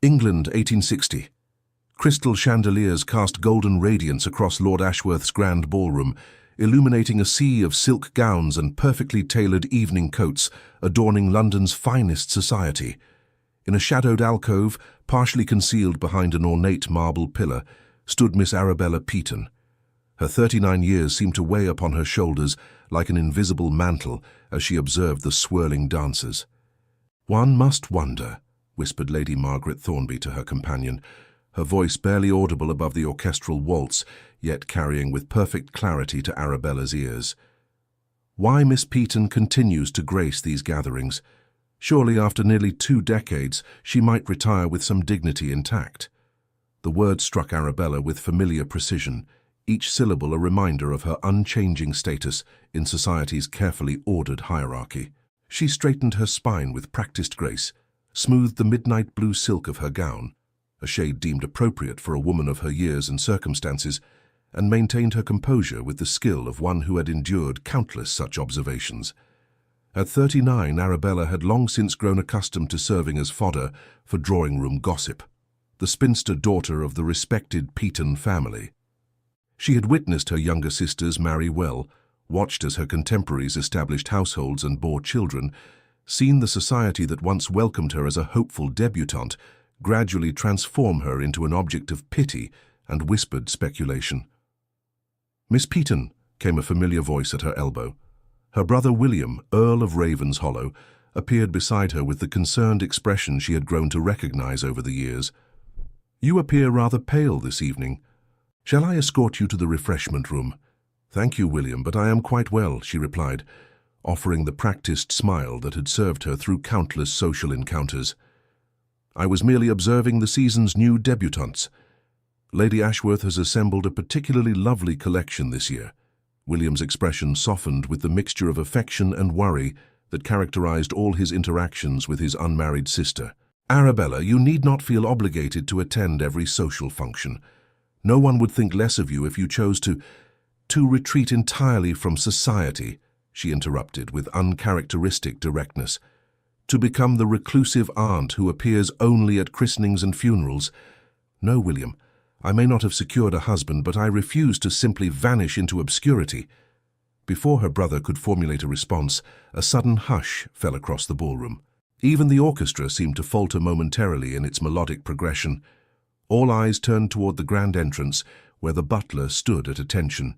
England, 1860. Crystal chandeliers cast golden radiance across Lord Ashworth's grand ballroom, illuminating a sea of silk gowns and perfectly tailored evening coats adorning London's finest society. In a shadowed alcove, partially concealed behind an ornate marble pillar, stood Miss Arabella Peaton. Her 39 years seemed to weigh upon her shoulders like an invisible mantle as she observed the swirling dancers. "One must wonder," whispered Lady Margaret Thornby to her companion, her voice barely audible above the orchestral waltz, yet carrying with perfect clarity to Arabella's ears. "Why Miss Peaton continues to grace these gatherings. Surely after nearly 2 decades she might retire with some dignity intact." The word struck Arabella with familiar precision, each syllable a reminder of her unchanging status in society's carefully ordered hierarchy. She straightened her spine with practiced grace, smoothed the midnight blue silk of her gown, a shade deemed appropriate for a woman of her years and circumstances, and maintained her composure with the skill of one who had endured countless such observations. At 39, Arabella had long since grown accustomed to serving as fodder for drawing-room gossip, the spinster daughter of the respected Peaton family. She had witnessed her younger sisters marry well, watched as her contemporaries established households and bore children, seen the society that once welcomed her as a hopeful debutante gradually transform her into an object of pity and whispered speculation. "Miss Peaton," came a familiar voice at her elbow. Her brother William, Earl of Ravenshollow, appeared beside her with the concerned expression she had grown to recognize over the years. "You appear rather pale this evening. Shall I escort you to the refreshment room?" "Thank you, William, but I am quite well," she replied, offering the practiced smile that had served her through countless social encounters. "I was merely observing the season's new debutantes. Lady Ashworth has assembled a particularly lovely collection this year." William's expression softened with the mixture of affection and worry that characterized all his interactions with his unmarried sister. "Arabella, you need not feel obligated to attend every social function. No one would think less of you if you chose to retreat entirely from society," she interrupted with uncharacteristic directness. "To become the reclusive aunt who appears only at christenings and funerals. No, William, I may not have secured a husband, but I refuse to simply vanish into obscurity." Before her brother could formulate a response, a sudden hush fell across the ballroom. Even the orchestra seemed to falter momentarily in its melodic progression. All eyes turned toward the grand entrance, where the butler stood at attention.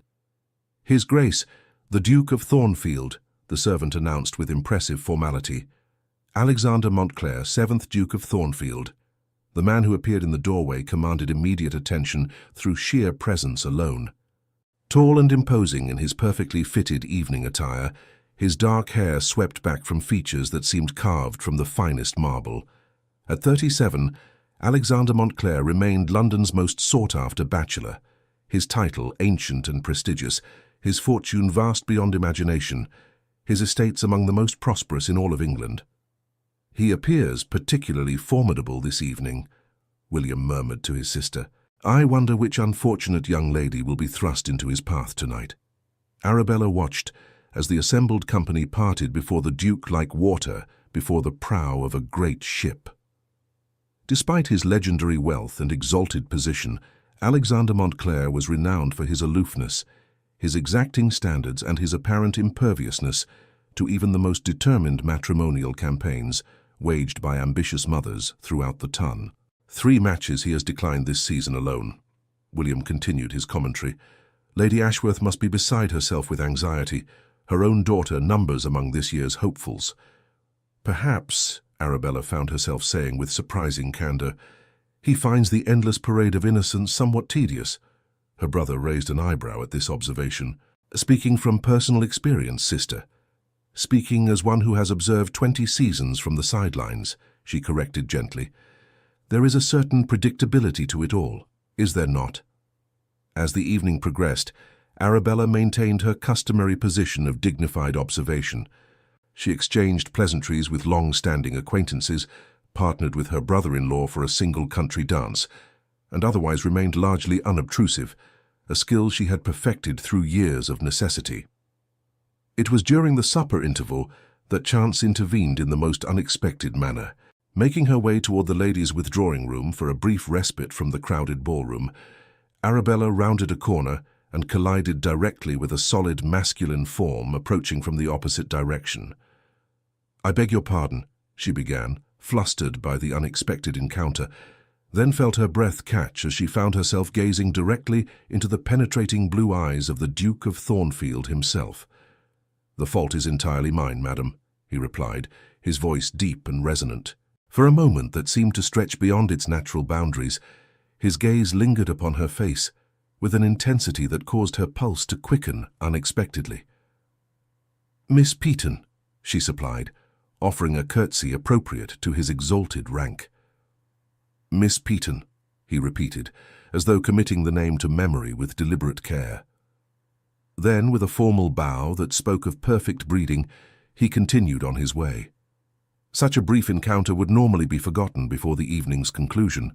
"His Grace, the Duke of Thornfield," the servant announced with impressive formality. "Alexander Montclair, 7th Duke of Thornfield." The man who appeared in the doorway commanded immediate attention through sheer presence alone. Tall and imposing in his perfectly fitted evening attire, his dark hair swept back from features that seemed carved from the finest marble. At 37, Alexander Montclair remained London's most sought-after bachelor, his title ancient and prestigious, his fortune vast beyond imagination, his estates among the most prosperous in all of England. "He appears particularly formidable this evening," William murmured to his sister. "I wonder which unfortunate young lady will be thrust into his path tonight." Arabella watched as the assembled company parted before the Duke like water before the prow of a great ship. Despite his legendary wealth and exalted position, Alexander Montclair was renowned for his aloofness, his exacting standards, and his apparent imperviousness to even the most determined matrimonial campaigns waged by ambitious mothers throughout the ton. 3 matches he has declined this season alone. William continued his commentary. Lady Ashworth must be beside herself with anxiety. Her own daughter numbers among this year's hopefuls. "Perhaps," Arabella found herself saying with surprising candor, "he finds the endless parade of innocence somewhat tedious." Her brother raised an eyebrow at this observation. "Speaking from personal experience, sister." "Speaking as one who has observed 20 seasons from the sidelines," she corrected gently. "There is a certain predictability to it all, is there not?" As the evening progressed, Arabella maintained her customary position of dignified observation. She exchanged pleasantries with long-standing acquaintances, partnered with her brother-in-law for a single country dance, and otherwise remained largely unobtrusive, a skill she had perfected through years of necessity. It was during the supper interval that chance intervened in the most unexpected manner. Making her way toward the ladies' withdrawing room for a brief respite from the crowded ballroom, Arabella rounded a corner and collided directly with a solid masculine form approaching from the opposite direction. "I beg your pardon," she began, flustered by the unexpected encounter, then felt her breath catch as she found herself gazing directly into the penetrating blue eyes of the Duke of Thornfield himself. "The fault is entirely mine, madam," he replied, his voice deep and resonant. For a moment that seemed to stretch beyond its natural boundaries, his gaze lingered upon her face, with an intensity that caused her pulse to quicken unexpectedly. "Miss Peaton," she supplied, offering a curtsy appropriate to his exalted rank. "Miss Peaton," he repeated, as though committing the name to memory with deliberate care. Then, with a formal bow that spoke of perfect breeding, he continued on his way. Such a brief encounter would normally be forgotten before the evening's conclusion.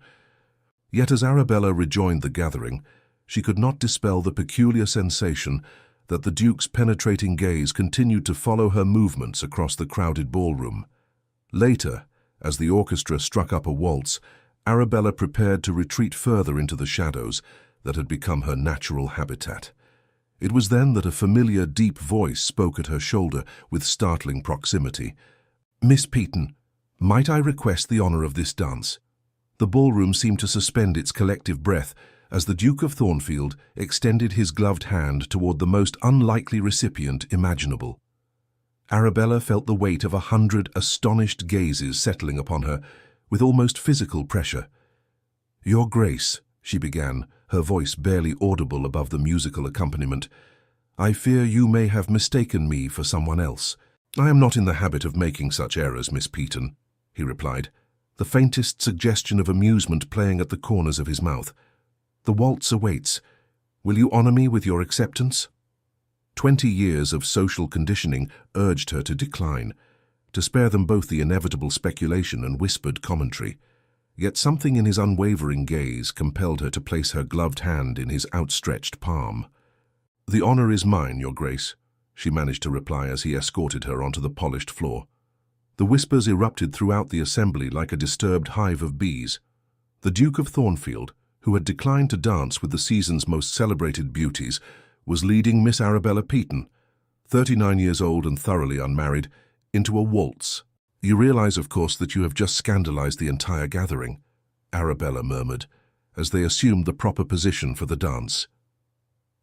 Yet as Arabella rejoined the gathering, she could not dispel the peculiar sensation that the Duke's penetrating gaze continued to follow her movements across the crowded ballroom. Later, as the orchestra struck up a waltz, Arabella prepared to retreat further into the shadows that had become her natural habitat. It was then that a familiar, deep voice spoke at her shoulder with startling proximity. "Miss Peaton, might I request the honor of this dance?" The ballroom seemed to suspend its collective breath as the Duke of Thornfield extended his gloved hand toward the most unlikely recipient imaginable. Arabella felt the weight of 100 astonished gazes settling upon her with almost physical pressure. "Your Grace," she began, her voice barely audible above the musical accompaniment, "I fear you may have mistaken me for someone else." "I am not in the habit of making such errors, Miss Peaton," he replied, the faintest suggestion of amusement playing at the corners of his mouth. "The waltz awaits. Will you honor me with your acceptance?" 20 years of social conditioning urged her to decline, to spare them both the inevitable speculation and whispered commentary. Yet something in his unwavering gaze compelled her to place her gloved hand in his outstretched palm. "The honor is mine, Your Grace," she managed to reply as he escorted her onto the polished floor. The whispers erupted throughout the assembly like a disturbed hive of bees. The Duke of Thornfield, who had declined to dance with the season's most celebrated beauties, was leading Miss Arabella Peaton, 39 years old and thoroughly unmarried, into a waltz. "You realize, of course, that you have just scandalized the entire gathering," Arabella murmured, as they assumed the proper position for the dance.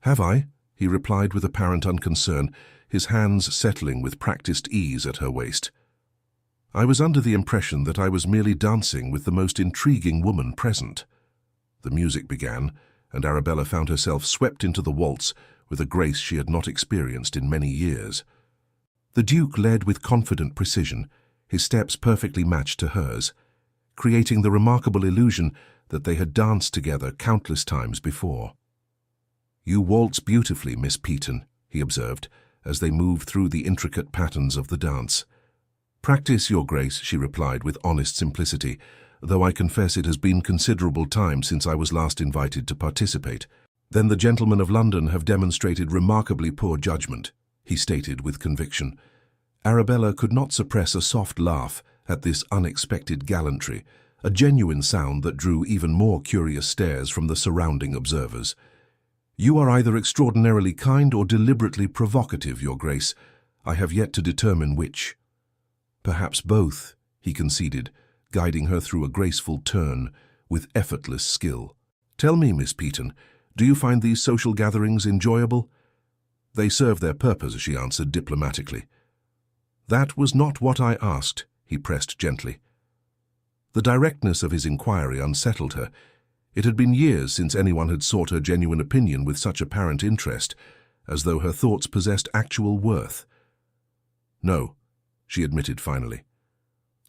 "Have I?" he replied with apparent unconcern, his hands settling with practiced ease at her waist. "I was under the impression that I was merely dancing with the most intriguing woman present." The music began, and Arabella found herself swept into the waltz with a grace she had not experienced in many years. The Duke led with confident precision, his steps perfectly matched to hers, creating the remarkable illusion that they had danced together countless times before. "You waltz beautifully, Miss Peaton," he observed, as they moved through the intricate patterns of the dance. "Practice, Your Grace," she replied with honest simplicity, "though I confess it has been considerable time since I was last invited to participate." "Then the gentlemen of London have demonstrated remarkably poor judgment," he stated with conviction. Arabella could not suppress a soft laugh at this unexpected gallantry, a genuine sound that drew even more curious stares from the surrounding observers. "You are either extraordinarily kind or deliberately provocative, Your Grace. I have yet to determine which." "Perhaps both," he conceded, guiding her through a graceful turn with effortless skill. "Tell me, Miss Peaton, do you find these social gatherings enjoyable?" "They serve their purpose," she answered diplomatically. "That was not what I asked," he pressed gently. The directness of his inquiry unsettled her. It had been years since anyone had sought her genuine opinion with such apparent interest, as though her thoughts possessed actual worth. "No," she admitted finally.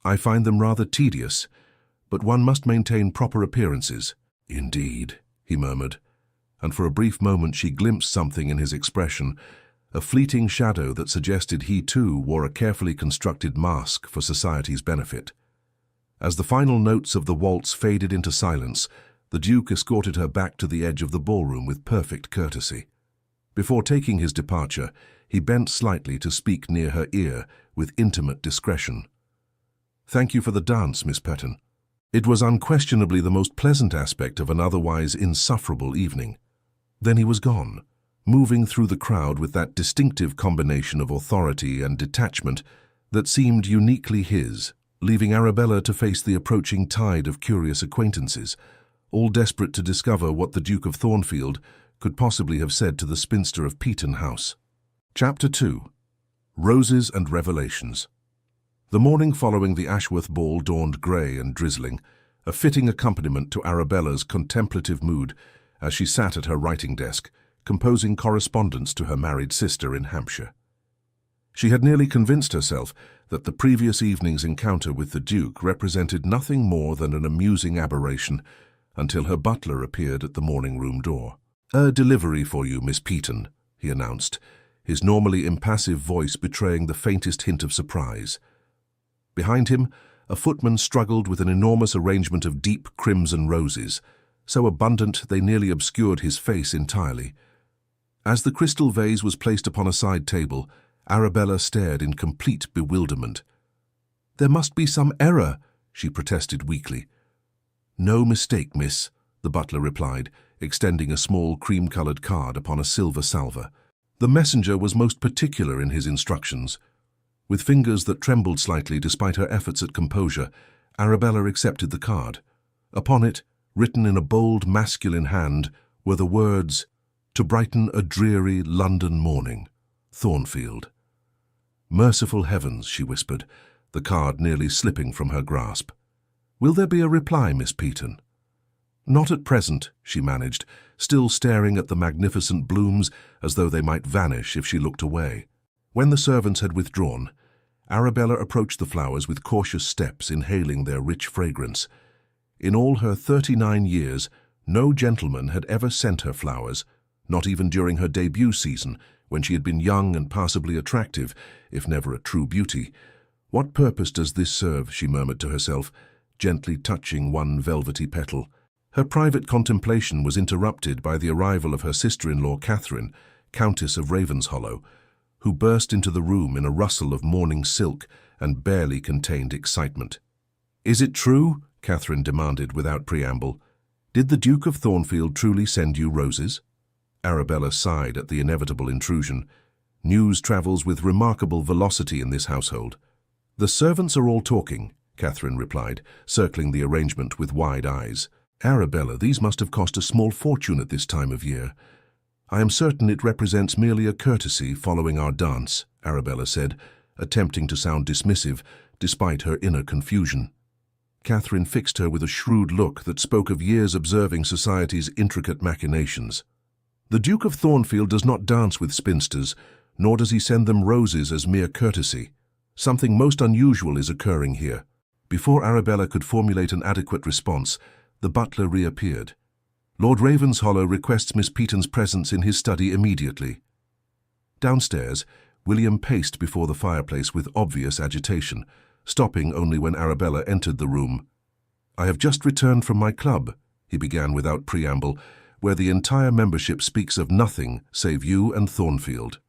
"I find them rather tedious, but one must maintain proper appearances." "Indeed," he murmured, and for a brief moment she glimpsed something in his expression, a fleeting shadow that suggested he too wore a carefully constructed mask for society's benefit. As the final notes of the waltz faded into silence, the Duke escorted her back to the edge of the ballroom with perfect courtesy. Before taking his departure, he bent slightly to speak near her ear with intimate discretion. Thank you for the dance, Miss Petton. It was unquestionably the most pleasant aspect of an otherwise insufferable evening. Then he was gone, moving through the crowd with that distinctive combination of authority and detachment that seemed uniquely his, leaving Arabella to face the approaching tide of curious acquaintances, all desperate to discover what the Duke of Thornfield could possibly have said to the spinster of Peaton House. Chapter 2. Roses and Revelations. The morning following the Ashworth ball dawned grey and drizzling, a fitting accompaniment to Arabella's contemplative mood as she sat at her writing desk, composing correspondence to her married sister in Hampshire. She had nearly convinced herself that the previous evening's encounter with the Duke represented nothing more than an amusing aberration until her butler appeared at the morning-room door. "A delivery for you, Miss Peaton," he announced, his normally impassive voice betraying the faintest hint of surprise. Behind him, a footman struggled with an enormous arrangement of deep crimson roses, so abundant they nearly obscured his face entirely. As the crystal vase was placed upon a side table, Arabella stared in complete bewilderment. "There must be some error," she protested weakly. "No mistake, miss," the butler replied, extending a small cream-coloured card upon a silver salver. The messenger was most particular in his instructions. With fingers that trembled slightly despite her efforts at composure, Arabella accepted the card. Upon it, written in a bold masculine hand, were the words, "To brighten a dreary London morning, Thornfield." "Merciful heavens," she whispered, the card nearly slipping from her grasp. "Will there be a reply, Miss Peaton?" "Not at present," she managed, still staring at the magnificent blooms as though they might vanish if she looked away. When the servants had withdrawn, Arabella approached the flowers with cautious steps, inhaling their rich fragrance. In all her 39 years, no gentleman had ever sent her flowers, not even during her debut season, when she had been young and passably attractive, if never a true beauty. "What purpose does this serve?" she murmured to herself, gently touching one velvety petal. Her private contemplation was interrupted by the arrival of her sister-in-law Catherine, Countess of Ravenshollow, who burst into the room in a rustle of morning silk and barely contained excitement. "Is it true?" Catherine demanded without preamble. "Did the Duke of Thornfield truly send you roses?" Arabella sighed at the inevitable intrusion. News travels with remarkable velocity in this household. "The servants are all talking," Catherine replied, circling the arrangement with wide eyes. "Arabella, these must have cost a small fortune at this time of year." "I am certain it represents merely a courtesy following our dance," Arabella said, attempting to sound dismissive despite her inner confusion. Catherine fixed her with a shrewd look that spoke of years observing society's intricate machinations. "The Duke of Thornfield does not dance with spinsters, nor does he send them roses as mere courtesy. Something most unusual is occurring here." Before Arabella could formulate an adequate response, the butler reappeared. "Lord Ravenshollow requests Miss Peaton's presence in his study immediately." Downstairs, William paced before the fireplace with obvious agitation, stopping only when Arabella entered the room. "I have just returned from my club," he began without preamble, "where the entire membership speaks of nothing save you and Thornfield."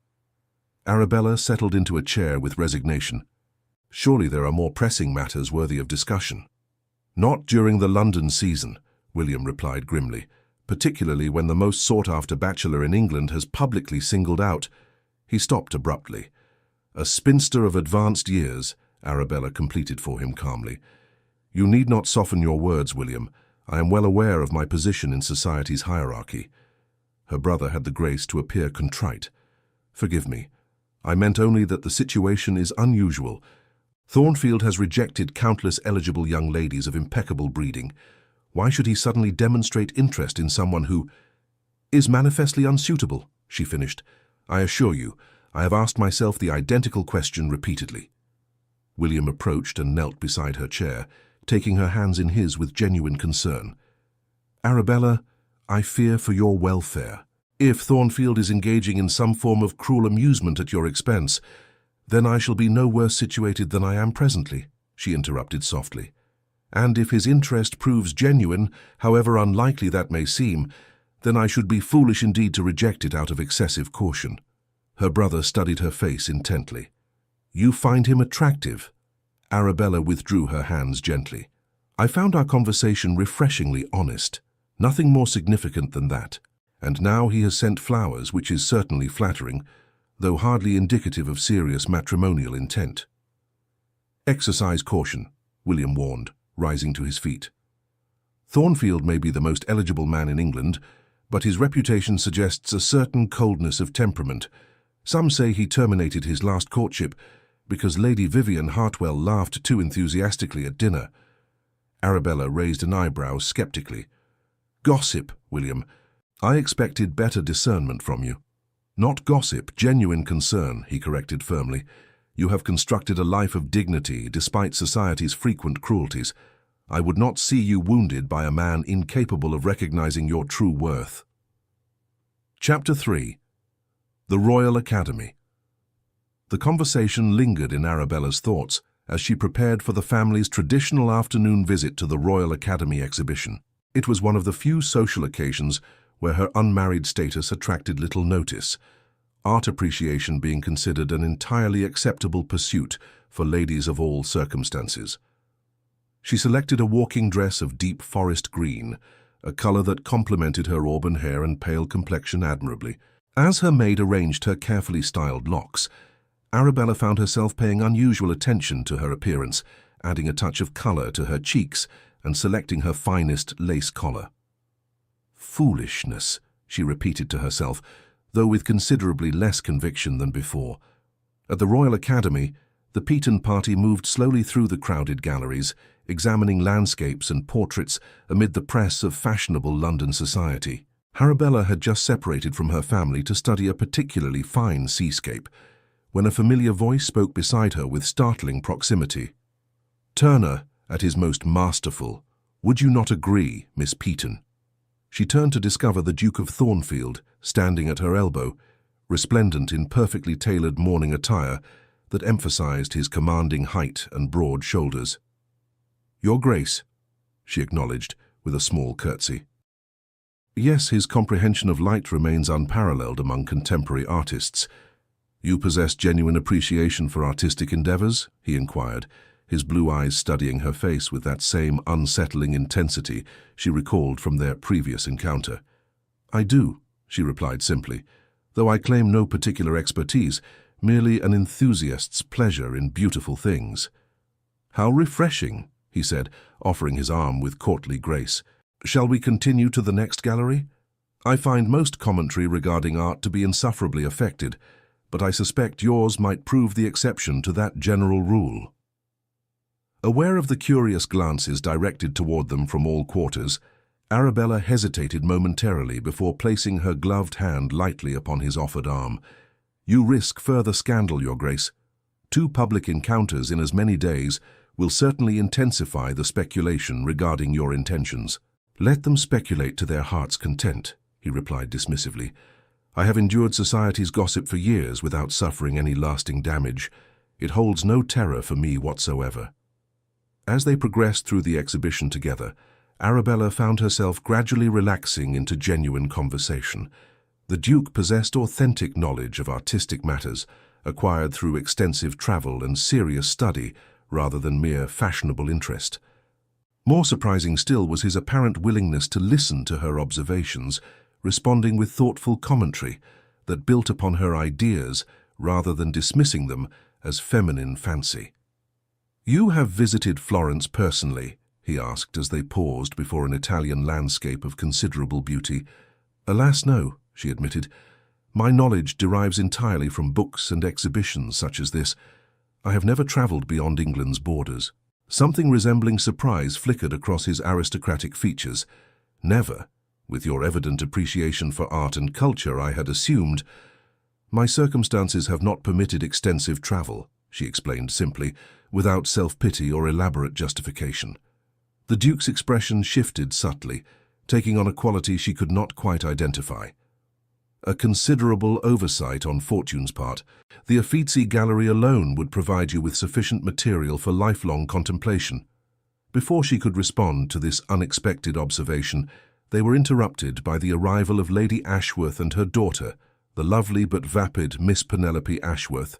Arabella settled into a chair with resignation. "Surely there are more pressing matters worthy of discussion." "Not during the London season," William replied grimly, "particularly when the most sought-after bachelor in England has publicly singled out—" He stopped abruptly. "A spinster of advanced years," Arabella completed for him calmly. "You need not soften your words, William. I am well aware of my position in society's hierarchy." Her brother had the grace to appear contrite. "Forgive me. I meant only that the situation is unusual. Thornfield has rejected countless eligible young ladies of impeccable breeding. Why should he suddenly demonstrate interest in someone who is manifestly unsuitable?" she finished. "I assure you, I have asked myself the identical question repeatedly." William approached and knelt beside her chair, taking her hands in his with genuine concern. "Arabella, I fear for your welfare. If Thornfield is engaging in some form of cruel amusement at your expense, then I shall be no worse situated than I am presently," she interrupted softly. "And if his interest proves genuine, however unlikely that may seem, then I should be foolish indeed to reject it out of excessive caution." Her brother studied her face intently. "You find him attractive?" Arabella withdrew her hands gently. "I found our conversation refreshingly honest. Nothing more significant than that. And now he has sent flowers, which is certainly flattering, though hardly indicative of serious matrimonial intent." "Exercise caution," William warned, rising to his feet. "Thornfield may be the most eligible man in England, but his reputation suggests a certain coldness of temperament. Some say he terminated his last courtship because Lady Vivian Hartwell laughed too enthusiastically at dinner." Arabella raised an eyebrow skeptically. "Gossip, William. I expected better discernment from you." "Not gossip, genuine concern," he corrected firmly. "You have constructed a life of dignity despite society's frequent cruelties. I would not see you wounded by a man incapable of recognizing your true worth." Chapter 3. The Royal Academy. The conversation lingered in Arabella's thoughts as she prepared for the family's traditional afternoon visit to the Royal Academy exhibition. It was one of the few social occasions where her unmarried status attracted little notice, art appreciation being considered an entirely acceptable pursuit for ladies of all circumstances. She selected a walking dress of deep forest green, a color that complemented her auburn hair and pale complexion admirably. As her maid arranged her carefully styled locks, Arabella found herself paying unusual attention to her appearance, adding a touch of color to her cheeks and selecting her finest lace collar. "Foolishness," she repeated to herself, though with considerably less conviction than before. At the Royal Academy, the Peaton party moved slowly through the crowded galleries, examining landscapes and portraits amid the press of fashionable London society. Arabella had just separated from her family to study a particularly fine seascape, when a familiar voice spoke beside her with startling proximity. "Turner, at his most masterful. Would you not agree, Miss Peaton?" She turned to discover the Duke of Thornfield, standing at her elbow, resplendent in perfectly tailored morning attire that emphasized his commanding height and broad shoulders. "Your Grace," she acknowledged with a small curtsy. Yes, his comprehension of light remains unparalleled among contemporary artists. "You possess genuine appreciation for artistic endeavors?" he inquired, his blue eyes studying her face with that same unsettling intensity she recalled from their previous encounter. "I do," she replied simply, "though I claim no particular expertise, merely an enthusiast's pleasure in beautiful things." "How refreshing," he said, offering his arm with courtly grace. "Shall we continue to the next gallery? I find most commentary regarding art to be insufferably affected, but I suspect yours might prove the exception to that general rule." Aware of the curious glances directed toward them from all quarters, Arabella hesitated momentarily before placing her gloved hand lightly upon his offered arm. "You risk further scandal, Your Grace. 2 public encounters in as many days will certainly intensify the speculation regarding your intentions." "Let them speculate to their heart's content," he replied dismissively. "I have endured society's gossip for years without suffering any lasting damage. It holds no terror for me whatsoever." As they progressed through the exhibition together, Arabella found herself gradually relaxing into genuine conversation. The Duke possessed authentic knowledge of artistic matters, acquired through extensive travel and serious study rather than mere fashionable interest. More surprising still was his apparent willingness to listen to her observations, responding with thoughtful commentary that built upon her ideas rather than dismissing them as feminine fancy. "You have visited Florence personally?" he asked as they paused before an Italian landscape of considerable beauty. "Alas, no," she admitted. "My knowledge derives entirely from books and exhibitions such as this. I have never traveled beyond England's borders." Something resembling surprise flickered across his aristocratic features. "Never. With your evident appreciation for art and culture, I had assumed—" "My circumstances have not permitted extensive travel," she explained simply, without self-pity or elaborate justification. The Duke's expression shifted subtly, taking on a quality she could not quite identify. "A considerable oversight on Fortune's part. The Uffizi Gallery alone would provide you with sufficient material for lifelong contemplation." Before she could respond to this unexpected observation, they were interrupted by the arrival of Lady Ashworth and her daughter, the lovely but vapid Miss Penelope Ashworth,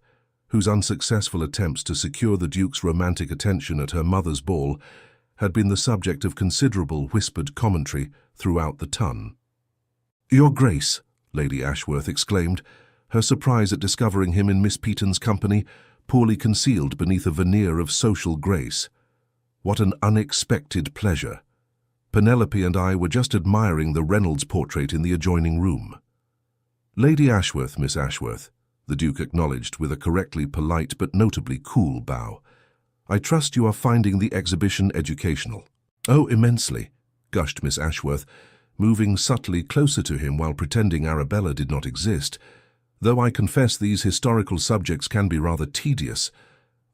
whose unsuccessful attempts to secure the Duke's romantic attention at her mother's ball had been the subject of considerable whispered commentary throughout the ton. "Your Grace," Lady Ashworth exclaimed, her surprise at discovering him in Miss Peaton's company poorly concealed beneath a veneer of social grace. "What an unexpected pleasure. Penelope and I were just admiring the Reynolds portrait in the adjoining room." "Lady Ashworth, Miss Ashworth," the Duke acknowledged with a correctly polite but notably cool bow. "I trust you are finding the exhibition educational." "Oh, immensely," gushed Miss Ashworth, moving subtly closer to him while pretending Arabella did not exist. "Though I confess these historical subjects can be rather tedious,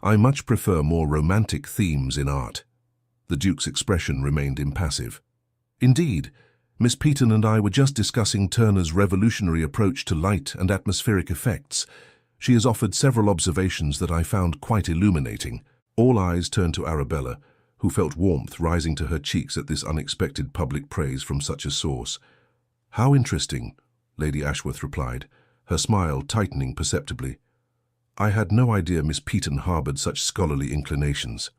I much prefer more romantic themes in art." The Duke's expression remained impassive. "Indeed, Miss Peaton and I were just discussing Turner's revolutionary approach to light and atmospheric effects. She has offered several observations that I found quite illuminating." All eyes turned to Arabella, who felt warmth rising to her cheeks at this unexpected public praise from such a source. "How interesting," Lady Ashworth replied, her smile tightening perceptibly. "I had no idea Miss Peaton harbored such scholarly inclinations."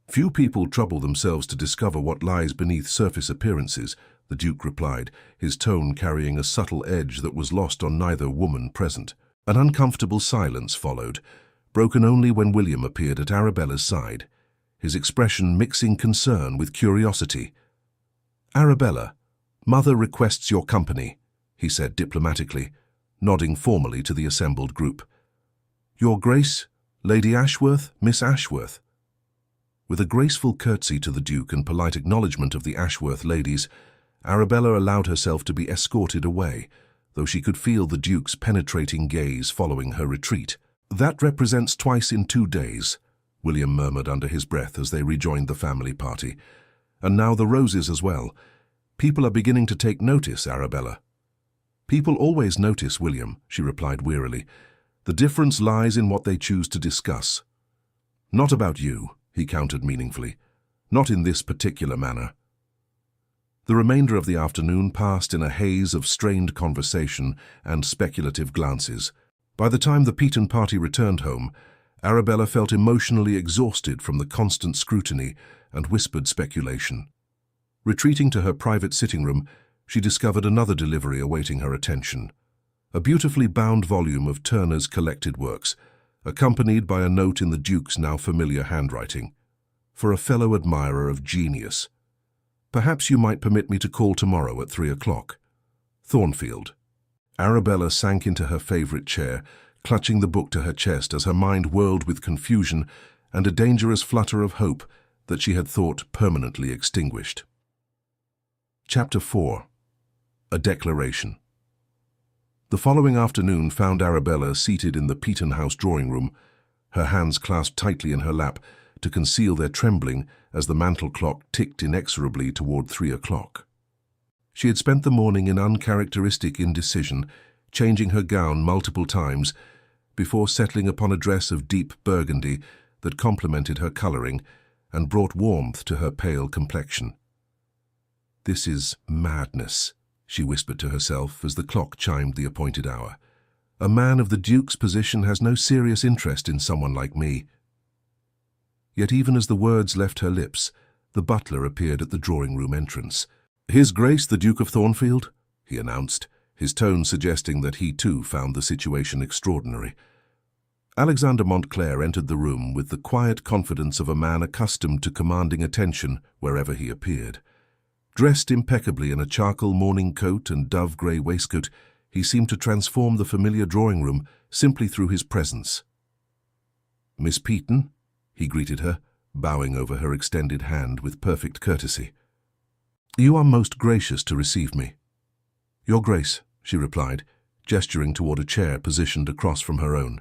"Few people trouble themselves to discover what lies beneath surface appearances," the Duke replied, his tone carrying a subtle edge that was lost on neither woman present. An uncomfortable silence followed, broken only when William appeared at Arabella's side, his expression mixing concern with curiosity. "Arabella, Mother requests your company," he said diplomatically, nodding formally to the assembled group. "Your Grace, Lady Ashworth, Miss Ashworth." With a graceful curtsy to the Duke and polite acknowledgement of the Ashworth ladies, Arabella allowed herself to be escorted away, though she could feel the Duke's penetrating gaze following her retreat. "That represents twice in 2 days," William murmured under his breath as they rejoined the family party. "And now the roses as well. People are beginning to take notice, Arabella." "People always notice, William," she replied wearily. "The difference lies in what they choose to discuss." "Not about you," he countered meaningfully. "Not in this particular manner." The remainder of the afternoon passed in a haze of strained conversation and speculative glances. By the time the Peaton party returned home, Arabella felt emotionally exhausted from the constant scrutiny and whispered speculation. Retreating to her private sitting room, she discovered another delivery awaiting her attention. A beautifully bound volume of Turner's collected works, accompanied by a note in the Duke's now familiar handwriting. "For a fellow admirer of genius. Perhaps you might permit me to call tomorrow at 3 o'clock. Thornfield." Arabella sank into her favorite chair, clutching the book to her chest as her mind whirled with confusion and a dangerous flutter of hope that she had thought permanently extinguished. Chapter 4. A Declaration. The following afternoon found Arabella seated in the Peaton House drawing-room, her hands clasped tightly in her lap to conceal their trembling as the mantel clock ticked inexorably toward 3 o'clock. She had spent the morning in uncharacteristic indecision, changing her gown multiple times before settling upon a dress of deep burgundy that complemented her coloring and brought warmth to her pale complexion. "This is madness," she whispered to herself as the clock chimed the appointed hour. "A man of the Duke's position has no serious interest in someone like me." Yet even as the words left her lips, the butler appeared at the drawing-room entrance. "His Grace the Duke of Thornfield," he announced, his tone suggesting that he too found the situation extraordinary. Alexander Montclair entered the room with the quiet confidence of a man accustomed to commanding attention wherever he appeared. Dressed impeccably in a charcoal morning coat and dove-grey waistcoat, he seemed to transform the familiar drawing-room simply through his presence. "Miss Peaton," he greeted her, bowing over her extended hand with perfect courtesy. "You are most gracious to receive me." "Your Grace," she replied, gesturing toward a chair positioned across from her own.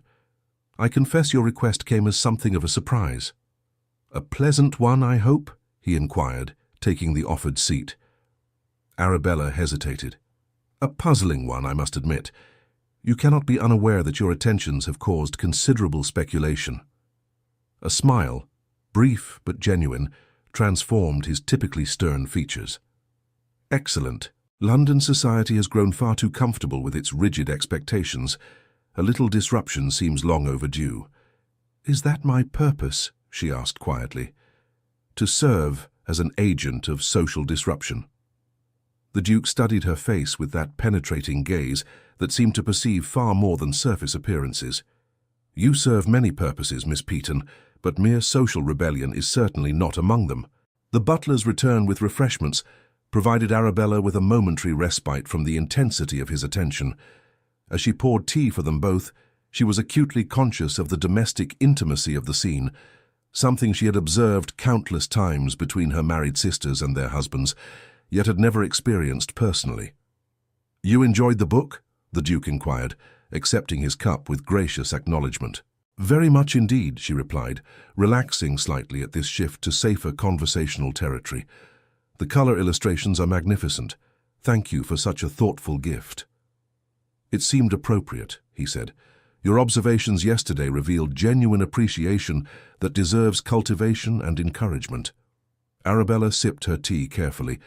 "I confess your request came as something of a surprise." "A pleasant one, I hope?" he inquired, taking the offered seat. Arabella hesitated. "A puzzling one, I must admit. You cannot be unaware that your attentions have caused considerable speculation." A smile, brief but genuine, transformed his typically stern features. "Excellent. London society has grown far too comfortable with its rigid expectations. A little disruption seems long overdue. "Is that my purpose?" she asked quietly. "To serve as an agent of social disruption." The Duke studied her face with that penetrating gaze that seemed to perceive far more than surface appearances. "You serve many purposes, Miss Peaton, but mere social rebellion is certainly not among them." The butler's return with refreshments provided Arabella with a momentary respite from the intensity of his attention. As she poured tea for them both, she was acutely conscious of the domestic intimacy of the scene, something she had observed countless times between her married sisters and their husbands, yet had never experienced personally. "You enjoyed the book?" the Duke inquired, accepting his cup with gracious acknowledgement. "Very much indeed," she replied, relaxing slightly at this shift to safer conversational territory. "The color illustrations are magnificent. Thank you for such a thoughtful gift." "It seemed appropriate," he said. "Your observations yesterday revealed genuine appreciation that deserves cultivation and encouragement." Arabella sipped her tea carefully,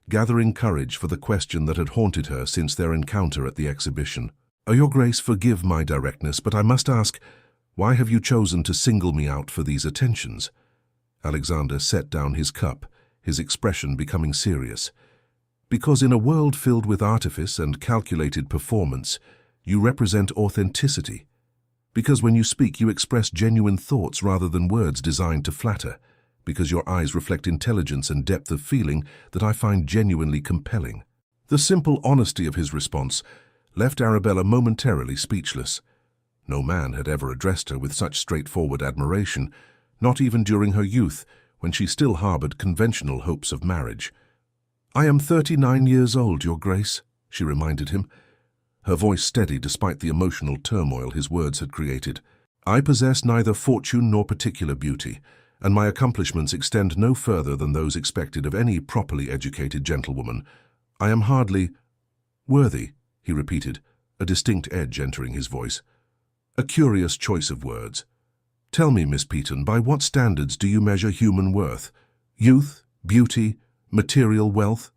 gathering courage for the question that had haunted her since their encounter at the exhibition. "Your Grace, forgive my directness, but I must ask, why have you chosen to single me out for these attentions?" Alexander set down his cup, his expression becoming serious. "Because in a world filled with artifice and calculated performance, you represent authenticity. Because when you speak, you express genuine thoughts rather than words designed to flatter. Because your eyes reflect intelligence and depth of feeling that I find genuinely compelling." The simple honesty of his response left Arabella momentarily speechless. No man had ever addressed her with such straightforward admiration, not even during her youth, when she still harbored conventional hopes of marriage. "I am 39 years old, Your Grace," she reminded him, her voice steady despite the emotional turmoil his words had created. "I possess neither fortune nor particular beauty, and my accomplishments extend no further than those expected of any properly educated gentlewoman. I am hardly worthy," he repeated, a distinct edge entering his voice. A curious choice of words. "Tell me, Miss Peaton, by what standards do you measure human worth? Youth, beauty, material wealth?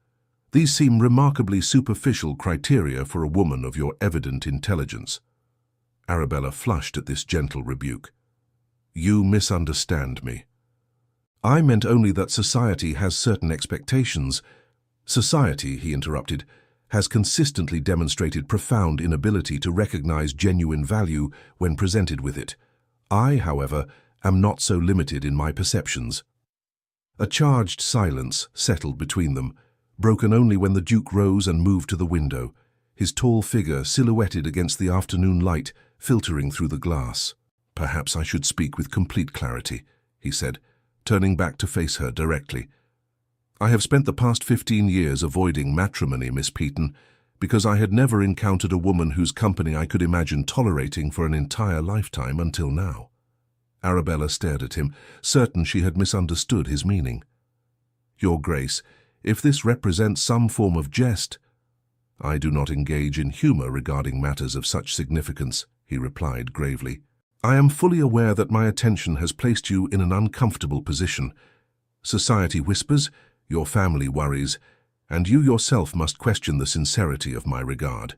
These seem remarkably superficial criteria for a woman of your evident intelligence." Arabella flushed at this gentle rebuke. "You misunderstand me. I meant only that society has certain expectations." "Society," he interrupted, "has consistently demonstrated profound inability to recognize genuine value when presented with it. I, however, am not so limited in my perceptions." A charged silence settled between them, broken only when the Duke rose and moved to the window, his tall figure silhouetted against the afternoon light filtering through the glass. "Perhaps I should speak with complete clarity," he said, turning back to face her directly. "I have spent the past 15 years avoiding matrimony, Miss Peaton, because I had never encountered a woman whose company I could imagine tolerating for an entire lifetime until now." Arabella stared at him, certain she had misunderstood his meaning. "Your Grace, if this represents some form of jest—" "I do not engage in humor regarding matters of such significance," he replied gravely. "I am fully aware that my attention has placed you in an uncomfortable position. Society whispers, your family worries, and you yourself must question the sincerity of my regard."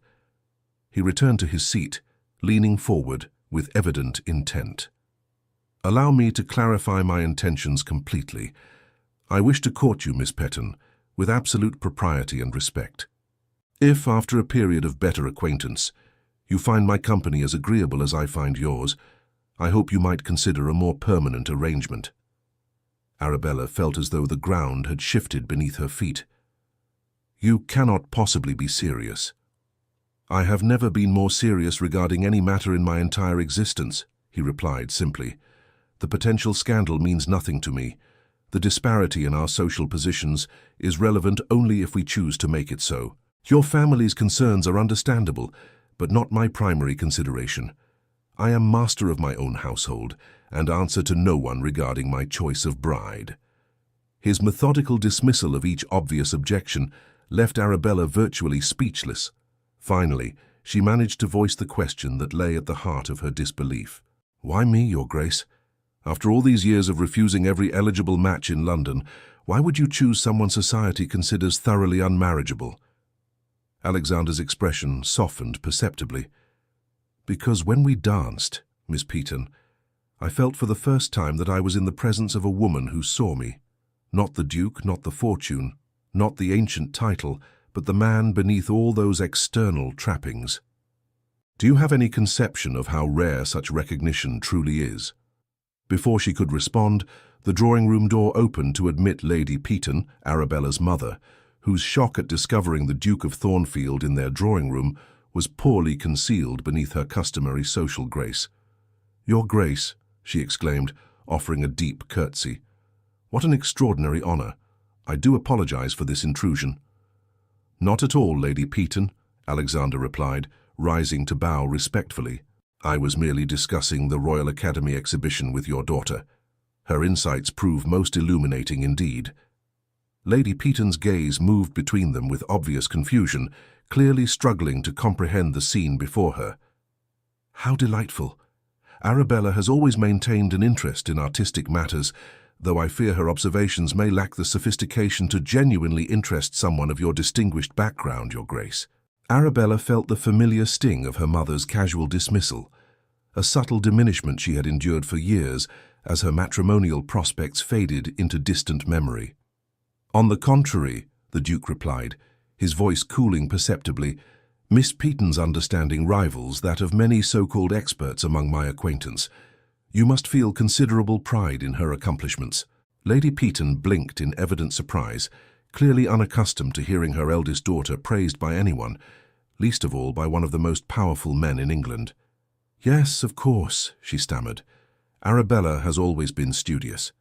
He returned to his seat, leaning forward with evident intent. "Allow me to clarify my intentions completely. I wish to court you, Miss Peaton, with absolute propriety and respect. If, after a period of better acquaintance, you find my company as agreeable as I find yours, I hope you might consider a more permanent arrangement." Arabella felt as though the ground had shifted beneath her feet. "You cannot possibly be serious." "I have never been more serious regarding any matter in my entire existence," he replied simply. "The potential scandal means nothing to me. The disparity in our social positions is relevant only if we choose to make it so. Your family's concerns are understandable, but not my primary consideration. I am master of my own household and answer to no one regarding my choice of bride." His methodical dismissal of each obvious objection left Arabella virtually speechless. Finally, she managed to voice the question that lay at the heart of her disbelief. "Why me, Your Grace? After all these years of refusing every eligible match in London, why would you choose someone society considers thoroughly unmarriageable?" Alexander's expression softened perceptibly. Because when we danced, Miss Peaton, I felt for the first time that I was in the presence of a woman who saw me. Not the Duke, not the fortune, not the ancient title, but the man beneath all those external trappings. Do you have any conception of how rare such recognition truly is? Before she could respond, the drawing-room door opened to admit Lady Peaton, Arabella's mother, whose shock at discovering the Duke of Thornfield in their drawing-room was poorly concealed beneath her customary social grace. "Your Grace," she exclaimed, offering a deep curtsy. "What an extraordinary honor. I do apologize for this intrusion." "Not at all, Lady Peaton," Alexander replied, rising to bow respectfully. "I was merely discussing the Royal Academy exhibition with your daughter. Her insights prove most illuminating indeed." Lady Peaton's gaze moved between them with obvious confusion, clearly struggling to comprehend the scene before her. "How delightful. Arabella has always maintained an interest in artistic matters, though I fear her observations may lack the sophistication to genuinely interest someone of your distinguished background, Your Grace." Arabella felt the familiar sting of her mother's casual dismissal, a subtle diminishment she had endured for years as her matrimonial prospects faded into distant memory. "On the contrary," the Duke replied, his voice cooling perceptibly, "Miss Peaton's understanding rivals that of many so-called experts among my acquaintance. You must feel considerable pride in her accomplishments." Lady Peaton blinked in evident surprise, clearly unaccustomed to hearing her eldest daughter praised by anyone, least of all by one of the most powerful men in England. "Yes, of course," she stammered. "Arabella has always been studious."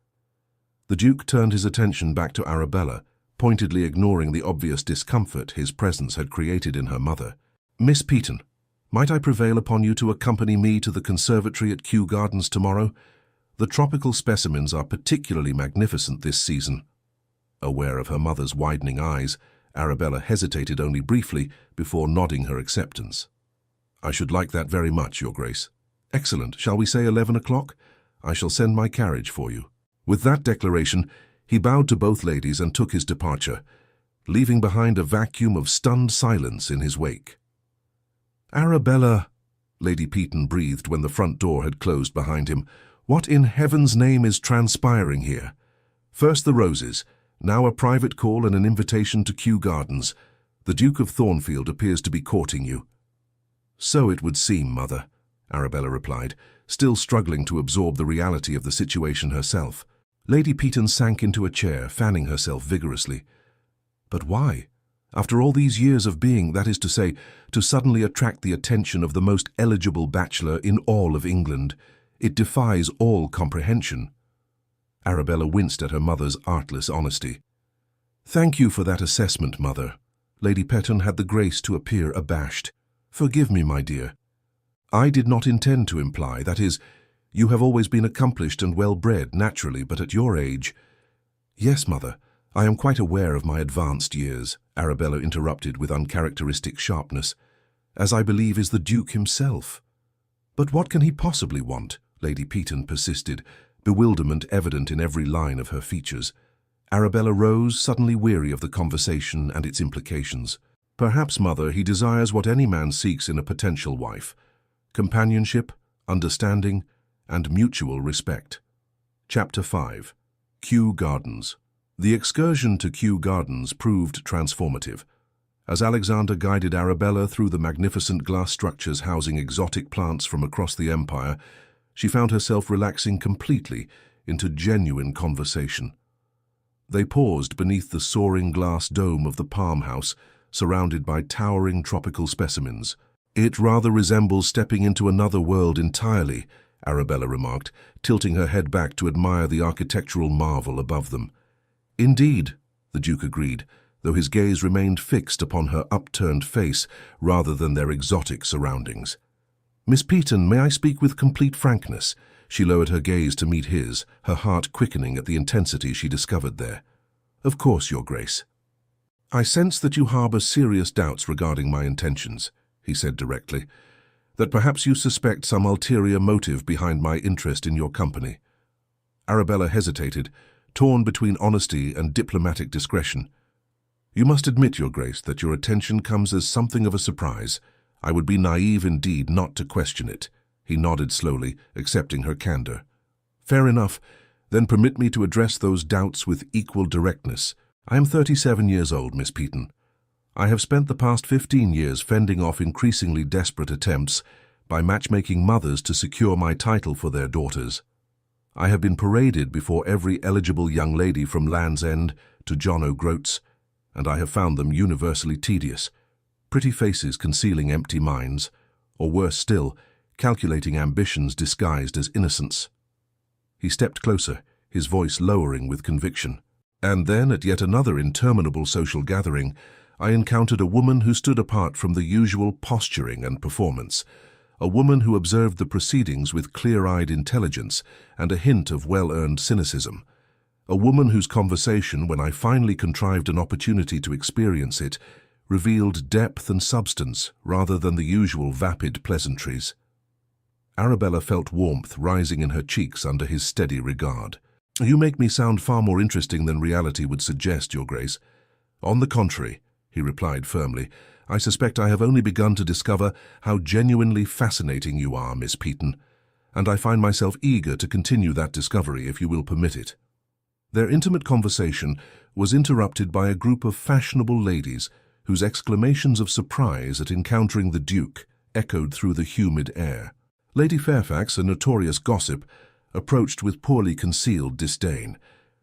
The Duke turned his attention back to Arabella, pointedly ignoring the obvious discomfort his presence had created in her mother. "Miss Peaton, might I prevail upon you to accompany me to the conservatory at Kew Gardens tomorrow? The tropical specimens are particularly magnificent this season." Aware of her mother's widening eyes, Arabella hesitated only briefly before nodding her acceptance. "I should like that very much, Your Grace." "Excellent. Shall we say 11 o'clock? I shall send my carriage for you." With that declaration, he bowed to both ladies and took his departure, leaving behind a vacuum of stunned silence in his wake. "Arabella," Lady Peaton breathed when the front door had closed behind him, "what in heaven's name is transpiring here? First the roses, now a private call and an invitation to Kew Gardens. The Duke of Thornfield appears to be courting you." "So it would seem, Mother," Arabella replied, still struggling to absorb the reality of the situation herself. Lady Peaton sank into a chair, fanning herself vigorously. "But why? After all these years of being, that is to say, to suddenly attract the attention of the most eligible bachelor in all of England, it defies all comprehension." Arabella winced at her mother's artless honesty. "Thank you for that assessment, Mother." Lady Peaton had the grace to appear abashed. "Forgive me, my dear. I did not intend to imply, that is, you have always been accomplished and well-bred, naturally, but at your age—" "Yes, Mother, I am quite aware of my advanced years," Arabella interrupted with uncharacteristic sharpness, "as I believe is the Duke himself." "But what can he possibly want?" Lady Peaton persisted, bewilderment evident in every line of her features. Arabella rose, suddenly weary of the conversation and its implications. "Perhaps, Mother, he desires what any man seeks in a potential wife: companionship, understanding, and mutual respect." Chapter 5. Kew Gardens. The excursion to Kew Gardens proved transformative. As Alexander guided Arabella through the magnificent glass structures housing exotic plants from across the empire, she found herself relaxing completely into genuine conversation. They paused beneath the soaring glass dome of the Palm House, surrounded by towering tropical specimens. "It rather resembles stepping into another world entirely," Arabella remarked, tilting her head back to admire the architectural marvel above them. "Indeed," the Duke agreed, though his gaze remained fixed upon her upturned face rather than their exotic surroundings. "Miss Peaton, may I speak with complete frankness?" She lowered her gaze to meet his, her heart quickening at the intensity she discovered there. "Of course, Your Grace." "I sense that you harbor serious doubts regarding my intentions," he said directly, "that perhaps you suspect some ulterior motive behind my interest in your company." Arabella hesitated, torn between honesty and diplomatic discretion. "You must admit, Your Grace, that your attention comes as something of a surprise. I would be naive indeed not to question it. He nodded slowly, accepting her candor. Fair enough. Then permit me to address those doubts with equal directness. I am 37 years old, Miss Peaton. I have spent the past 15 years fending off increasingly desperate attempts by matchmaking mothers to secure my title for their daughters. I have been paraded before every eligible young lady from Land's End to John O'Groats, and I have found them universally tedious. Pretty faces concealing empty minds, or worse still, calculating ambitions disguised as innocence. He stepped closer, his voice lowering with conviction. And then, at yet another interminable social gathering, I encountered a woman who stood apart from the usual posturing and performance, a woman who observed the proceedings with clear-eyed intelligence and a hint of well-earned cynicism, a woman whose conversation, when I finally contrived an opportunity to experience it, revealed depth and substance rather than the usual vapid pleasantries. Arabella felt warmth rising in her cheeks under his steady regard. You make me sound far more interesting than reality would suggest, Your Grace. On the contrary, he replied firmly, I suspect I have only begun to discover how genuinely fascinating you are, Miss Peaton, and I find myself eager to continue that discovery if you will permit it. Their intimate conversation was interrupted by a group of fashionable ladies whose exclamations of surprise at encountering the Duke echoed through the humid air. Lady Fairfax, a notorious gossip, approached with poorly concealed disdain.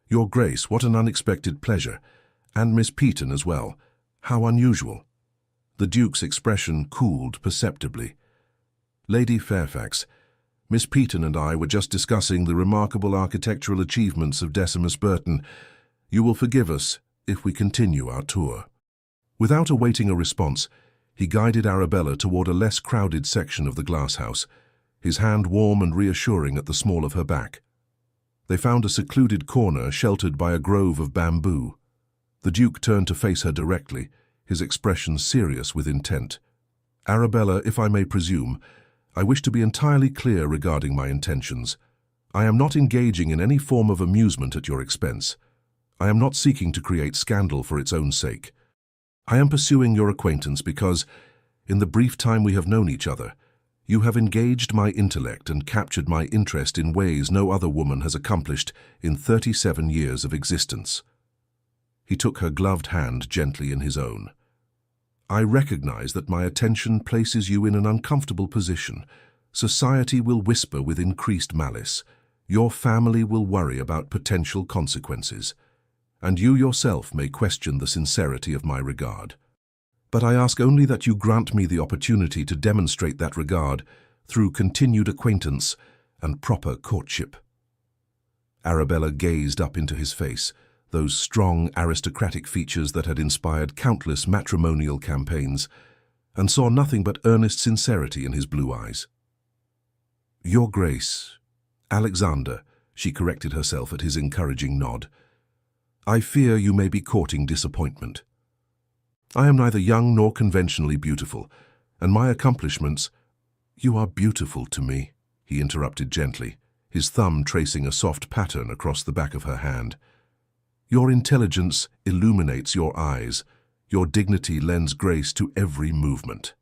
Your Grace, what an unexpected pleasure. And Miss Peaton as well. How unusual. The Duke's expression cooled perceptibly. Lady Fairfax, Miss Peaton and I were just discussing the remarkable architectural achievements of Decimus Burton. You will forgive us if we continue our tour. Without awaiting a response, he guided Arabella toward a less crowded section of the glasshouse, his hand warm and reassuring at the small of her back. They found a secluded corner sheltered by a grove of bamboo. The Duke turned to face her directly, his expression serious with intent. Arabella, if I may presume, I wish to be entirely clear regarding my intentions. I am not engaging in any form of amusement at your expense. I am not seeking to create scandal for its own sake. I am pursuing your acquaintance because, in the brief time we have known each other, you have engaged my intellect and captured my interest in ways no other woman has accomplished in 37 years of existence. He took her gloved hand gently in his own. I recognize that my attention places you in an uncomfortable position. Society will whisper with increased malice. Your family will worry about potential consequences. And you yourself may question the sincerity of my regard. But I ask only that you grant me the opportunity to demonstrate that regard through continued acquaintance and proper courtship. Arabella gazed up into his face, those strong aristocratic features that had inspired countless matrimonial campaigns, and saw nothing but earnest sincerity in his blue eyes. Your Grace, Alexander, she corrected herself at his encouraging nod. I fear you may be courting disappointment. I am neither young nor conventionally beautiful, and my accomplishments— You are beautiful to me, he interrupted gently, his thumb tracing a soft pattern across the back of her hand. Your intelligence illuminates your eyes, your dignity lends grace to every movement,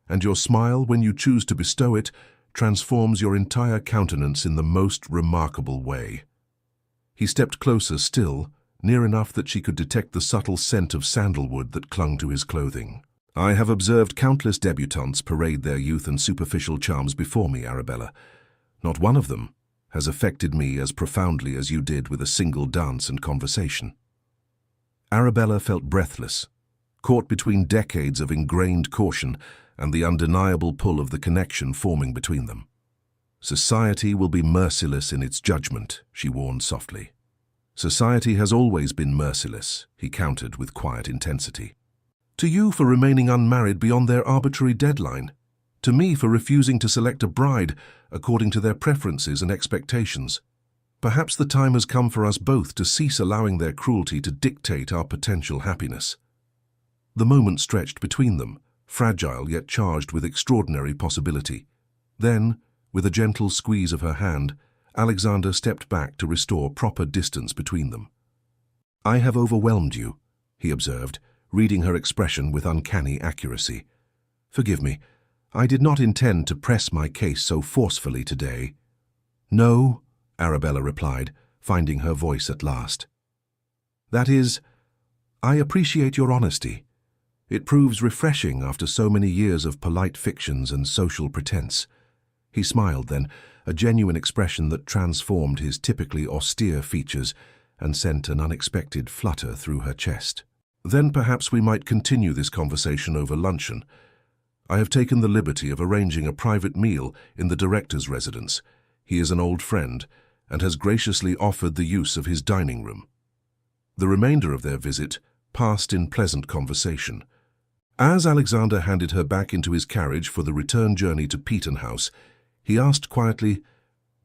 and your smile, when you choose to bestow it, transforms your entire countenance in the most remarkable way. He stepped closer still, near enough that she could detect the subtle scent of sandalwood that clung to his clothing. I have observed countless debutantes parade their youth and superficial charms before me, Arabella. Not one of them has affected me as profoundly as you did with a single dance and conversation. Arabella felt breathless, caught between decades of ingrained caution and the undeniable pull of the connection forming between them. Society will be merciless in its judgment, she warned softly. Society has always been merciless, he countered with quiet intensity. To you for remaining unmarried beyond their arbitrary deadline. To me for refusing to select a bride according to their preferences and expectations. Perhaps the time has come for us both to cease allowing their cruelty to dictate our potential happiness. The moment stretched between them, fragile yet charged with extraordinary possibility. Then, with a gentle squeeze of her hand, Alexander stepped back to restore proper distance between them. I have overwhelmed you, he observed, reading her expression with uncanny accuracy. Forgive me, I did not intend to press my case so forcefully today. No, Arabella replied, finding her voice at last. That is, I appreciate your honesty. It proves refreshing after so many years of polite fictions and social pretense. He smiled then, a genuine expression that transformed his typically austere features and sent an unexpected flutter through her chest. Then perhaps we might continue this conversation over luncheon. I have taken the liberty of arranging a private meal in the director's residence. He is an old friend and has graciously offered the use of his dining room. The remainder of their visit passed in pleasant conversation. As Alexander handed her back into his carriage for the return journey to Peaton House, he asked quietly,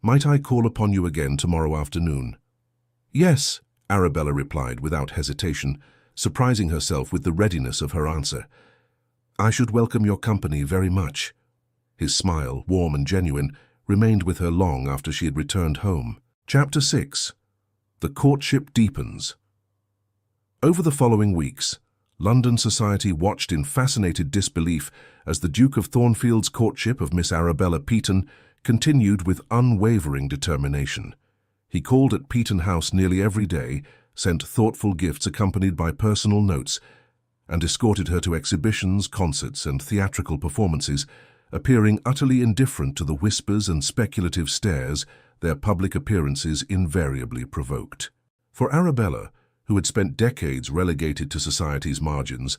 "Might I call upon you again tomorrow afternoon?" "Yes," Arabella replied without hesitation, surprising herself with the readiness of her answer. "I should welcome your company very much." His smile, warm and genuine, remained with her long after she had returned home. Chapter 6. The courtship deepens. Over the following weeks, London society watched in fascinated disbelief as the Duke of Thornfield's courtship of Miss Arabella Peaton continued with unwavering determination. He called at Peaton House nearly every day, sent thoughtful gifts accompanied by personal notes, and escorted her to exhibitions, concerts, and theatrical performances, appearing utterly indifferent to the whispers and speculative stares their public appearances invariably provoked. For Arabella, who had spent decades relegated to society's margins,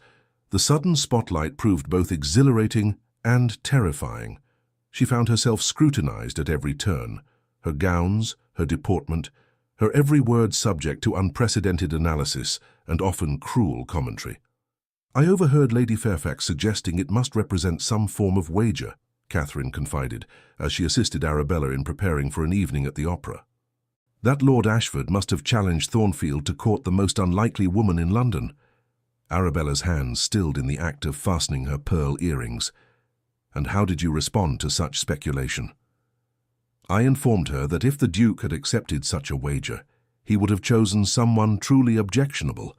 the sudden spotlight proved both exhilarating and terrifying. She found herself scrutinized at every turn, her gowns, her deportment, her every word subject to unprecedented analysis and often cruel commentary. "I overheard Lady Fairfax suggesting it must represent some form of wager," Catherine confided, as she assisted Arabella in preparing for an evening at the opera. "That Lord Ashford must have challenged Thornfield to court the most unlikely woman in London." Arabella's hands stilled in the act of fastening her pearl earrings. "And how did you respond to such speculation?" "I informed her that if the Duke had accepted such a wager, he would have chosen someone truly objectionable,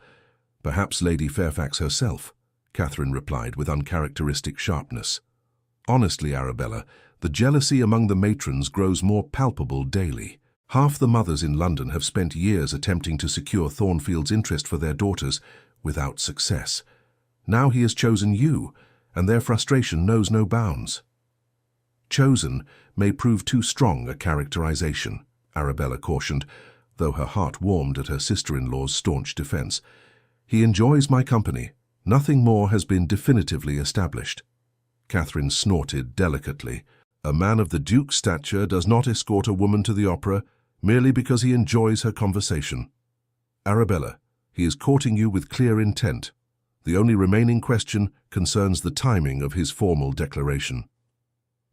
perhaps Lady Fairfax herself," Catherine replied with uncharacteristic sharpness. "Honestly, Arabella, the jealousy among the matrons grows more palpable daily. Half the mothers in London have spent years attempting to secure Thornfield's interest for their daughters, without success. Now he has chosen you, and their frustration knows no bounds." "Chosen" may prove too strong a characterization, Arabella cautioned, though her heart warmed at her sister-in-law's staunch defense. "He enjoys my company. Nothing more has been definitively established." Catherine snorted delicately. "A man of the Duke's stature does not escort a woman to the opera merely because he enjoys her conversation. Arabella, he is courting you with clear intent. The only remaining question concerns the timing of his formal declaration."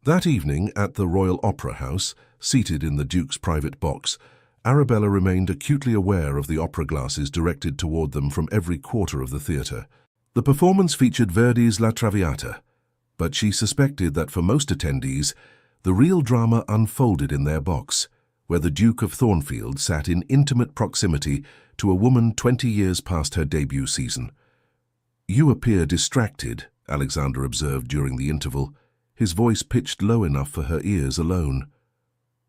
That evening at the Royal Opera House, seated in the Duke's private box, Arabella remained acutely aware of the opera glasses directed toward them from every quarter of the theatre. The performance featured Verdi's La Traviata, but she suspected that for most attendees, the real drama unfolded in their box, where the Duke of Thornfield sat in intimate proximity to a woman 20 years past her debut season. "You appear distracted," Alexander observed during the interval, his voice pitched low enough for her ears alone.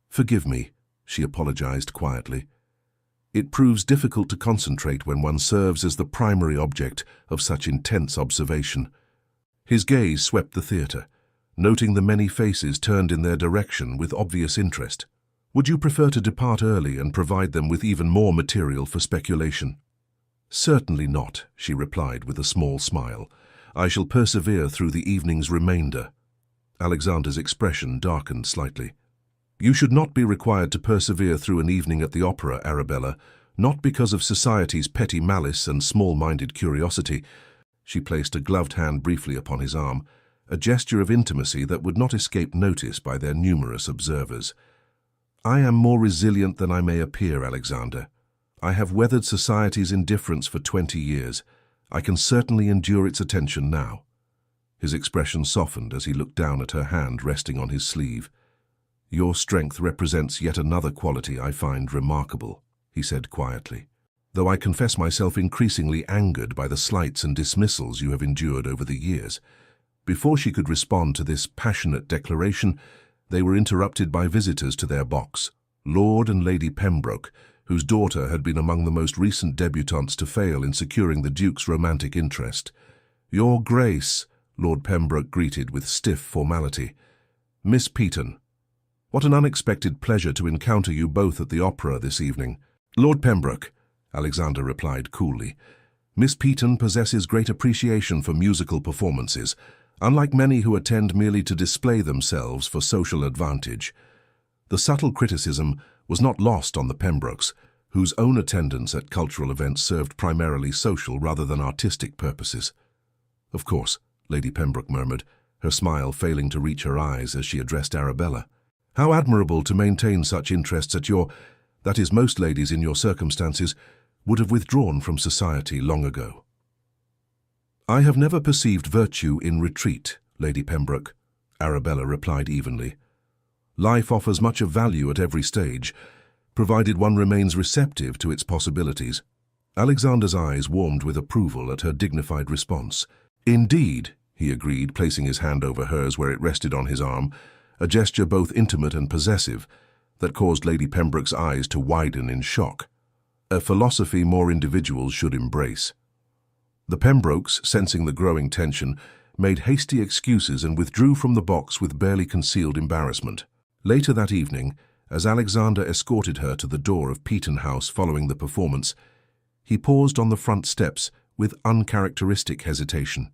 "Forgive me," she apologized quietly. "It proves difficult to concentrate when one serves as the primary object of such intense observation." His gaze swept the theatre, noting the many faces turned in their direction with obvious interest. "Would you prefer to depart early and provide them with even more material for speculation?" "Certainly not," she replied with a small smile. "I shall persevere through the evening's remainder." Alexander's expression darkened slightly. "You should not be required to persevere through an evening at the opera, Arabella, not because of society's petty malice and small-minded curiosity." She placed a gloved hand briefly upon his arm, a gesture of intimacy that would not escape notice by their numerous observers. "I am more resilient than I may appear, Alexander. I have weathered society's indifference for 20 years. I can certainly endure its attention now." His expression softened as he looked down at her hand resting on his sleeve. "Your strength represents yet another quality I find remarkable," he said quietly, "though I confess myself increasingly angered by the slights and dismissals you have endured over the years. Before she could respond to this passionate declaration, they were interrupted by visitors to their box, Lord and Lady Pembroke, whose daughter had been among the most recent debutantes to fail in securing the Duke's romantic interest. "Your Grace," Lord Pembroke greeted with stiff formality. "Miss Peaton, what an unexpected pleasure to encounter you both at the opera this evening." "Lord Pembroke," Alexander replied coolly, "Miss Peaton possesses great appreciation for musical performances, unlike many who attend merely to display themselves for social advantage." The subtle criticism was not lost on the Pembrokes, whose own attendance at cultural events served primarily social rather than artistic purposes. "Of course," Lady Pembroke murmured, her smile failing to reach her eyes as she addressed Arabella. "How admirable to maintain such interests at that is, most ladies in your circumstances would have withdrawn from society long ago." "I have never perceived virtue in retreat, Lady Pembroke," Arabella replied evenly. "Life offers much of value at every stage, provided one remains receptive to its possibilities." Alexander's eyes warmed with approval at her dignified response. "Indeed," he agreed, placing his hand over hers where it rested on his arm, a gesture both intimate and possessive that caused Lady Pembroke's eyes to widen in shock. A philosophy more individuals should embrace. The Pembrokes, sensing the growing tension, made hasty excuses and withdrew from the box with barely concealed embarrassment. Later that evening, as Alexander escorted her to the door of Peaton House following the performance, he paused on the front steps with uncharacteristic hesitation.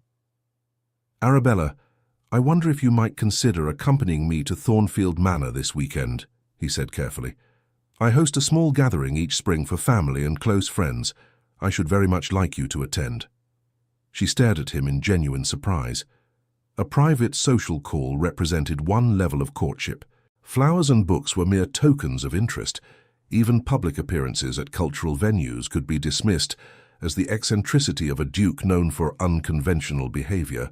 "Arabella, I wonder if you might consider accompanying me to Thornfield Manor this weekend," he said carefully. "I host a small gathering each spring for family and close friends. I should very much like you to attend." She stared at him in genuine surprise. A private social call represented one level of courtship. Flowers and books were mere tokens of interest. Even public appearances at cultural venues could be dismissed as the eccentricity of a duke known for unconventional behavior.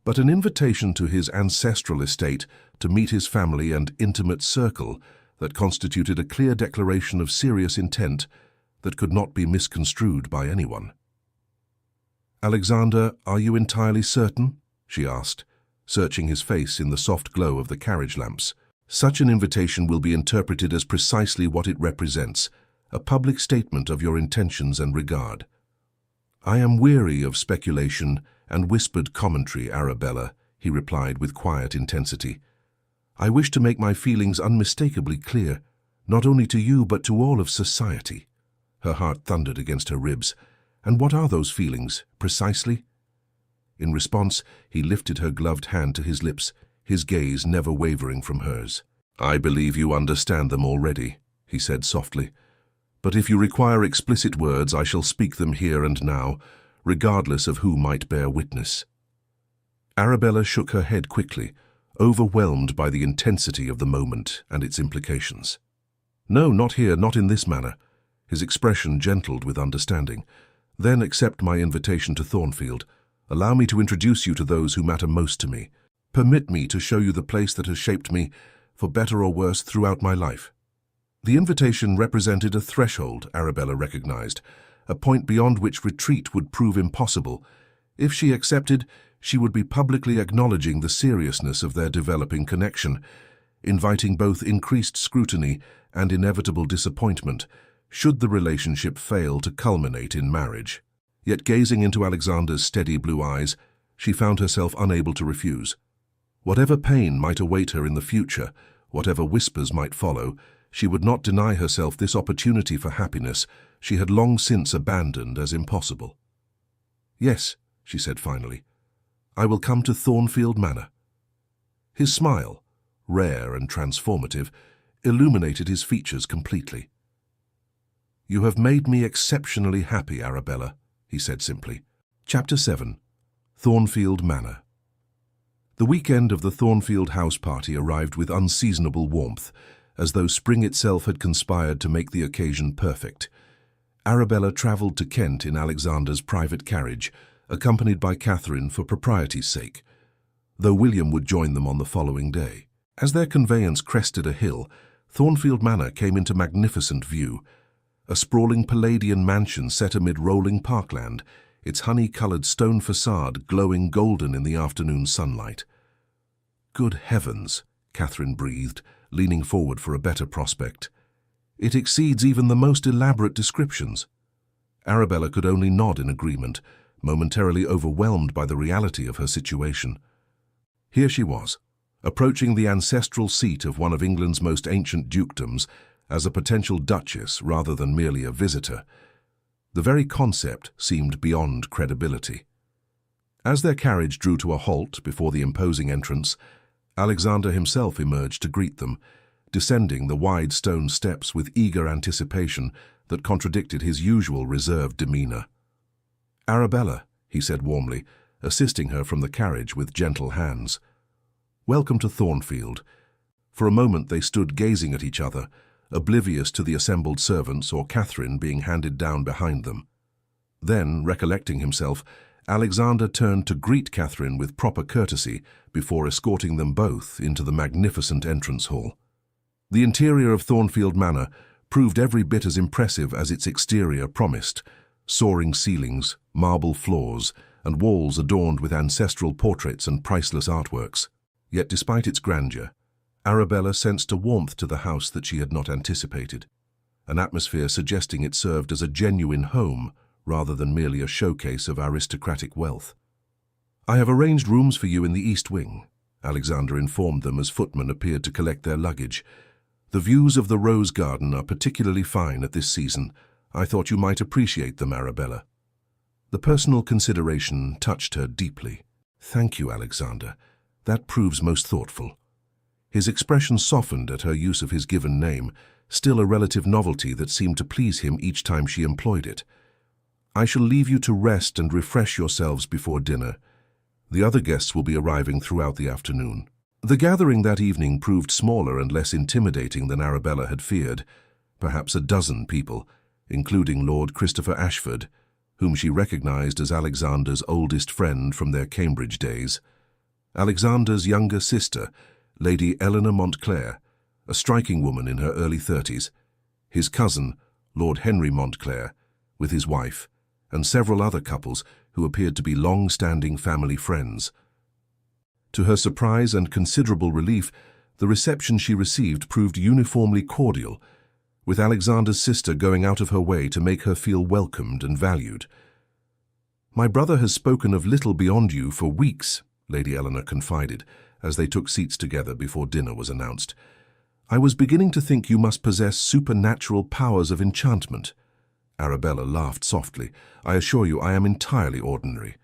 But an invitation to his ancestral estate to meet his family and intimate circle that constituted a clear declaration of serious intent that could not be misconstrued by anyone. "Alexander, are you entirely certain?" she asked, searching his face in the soft glow of the carriage lamps. "Such an invitation will be interpreted as precisely what it represents, a public statement of your intentions and regard." "I am weary of speculation and whispered commentary, Arabella," he replied with quiet intensity. "I wish to make my feelings unmistakably clear, not only to you but to all of society." Her heart thundered against her ribs. "And what are those feelings, precisely?" In response, he lifted her gloved hand to his lips, his gaze never wavering from hers. "I believe you understand them already," he said softly. "But if you require explicit words, I shall speak them here and now, regardless of who might bear witness." Arabella shook her head quickly, overwhelmed by the intensity of the moment and its implications. "No, not here, not in this manner." His expression gentled with understanding. "Then accept my invitation to Thornfield. Allow me to introduce you to those who matter most to me. Permit me to show you the place that has shaped me, for better or worse, throughout my life." The invitation represented a threshold, Arabella recognized, a point beyond which retreat would prove impossible. If she accepted, she would be publicly acknowledging the seriousness of their developing connection, inviting both increased scrutiny and inevitable disappointment, should the relationship fail to culminate in marriage. Yet gazing into Alexander's steady blue eyes, she found herself unable to refuse. Whatever pain might await her in the future, whatever whispers might follow, she would not deny herself this opportunity for happiness she had long since abandoned as impossible. "Yes," she said finally, "I will come to Thornfield Manor." His smile, rare and transformative, illuminated his features completely. "You have made me exceptionally happy, Arabella," he said simply. Chapter 7. Thornfield Manor. The weekend of the Thornfield house party arrived with unseasonable warmth, as though spring itself had conspired to make the occasion perfect. Arabella travelled to Kent in Alexander's private carriage, accompanied by Catherine for propriety's sake, though William would join them on the following day. As their conveyance crested a hill, Thornfield Manor came into magnificent view, a sprawling Palladian mansion set amid rolling parkland, its honey-coloured stone facade glowing golden in the afternoon sunlight. "Good heavens," Catherine breathed, leaning forward for a better prospect. "It exceeds even the most elaborate descriptions." Arabella could only nod in agreement, momentarily overwhelmed by the reality of her situation. Here she was, approaching the ancestral seat of one of England's most ancient dukedoms as a potential duchess rather than merely a visitor. The very concept seemed beyond credibility. As their carriage drew to a halt before the imposing entrance, Alexander himself emerged to greet them, descending the wide stone steps with eager anticipation that contradicted his usual reserved demeanour. "Arabella," he said warmly, assisting her from the carriage with gentle hands. "Welcome to Thornfield." For a moment they stood gazing at each other, oblivious to the assembled servants or Catherine being handed down behind them. Then, recollecting himself, Alexander turned to greet Catherine with proper courtesy before escorting them both into the magnificent entrance hall. The interior of Thornfield Manor proved every bit as impressive as its exterior promised: soaring ceilings, marble floors, and walls adorned with ancestral portraits and priceless artworks. Yet despite its grandeur, Arabella sensed a warmth to the house that she had not anticipated, an atmosphere suggesting it served as a genuine home rather than merely a showcase of aristocratic wealth. "I have arranged rooms for you in the East Wing," Alexander informed them as footmen appeared to collect their luggage. "The views of the Rose Garden are particularly fine at this season. I thought you might appreciate them, Arabella." The personal consideration touched her deeply. "Thank you, Alexander. That proves most thoughtful." His expression softened at her use of his given name, still a relative novelty that seemed to please him each time she employed it. "I shall leave you to rest and refresh yourselves before dinner. The other guests will be arriving throughout the afternoon." The gathering that evening proved smaller and less intimidating than Arabella had feared. Perhaps a dozen people, including Lord Christopher Ashford, whom she recognized as Alexander's oldest friend from their Cambridge days. Alexander's younger sister, Lady Eleanor Montclair, a striking woman in her early 30s, his cousin, Lord Henry Montclair, with his wife, and several other couples who appeared to be long-standing family friends. To her surprise and considerable relief, the reception she received proved uniformly cordial, with Alexander's sister going out of her way to make her feel welcomed and valued. "My brother has spoken of little beyond you for weeks," Lady Eleanor confided, as they took seats together before dinner was announced. "I was beginning to think you must possess supernatural powers of enchantment." Arabella laughed softly. "I assure you I am entirely ordinary.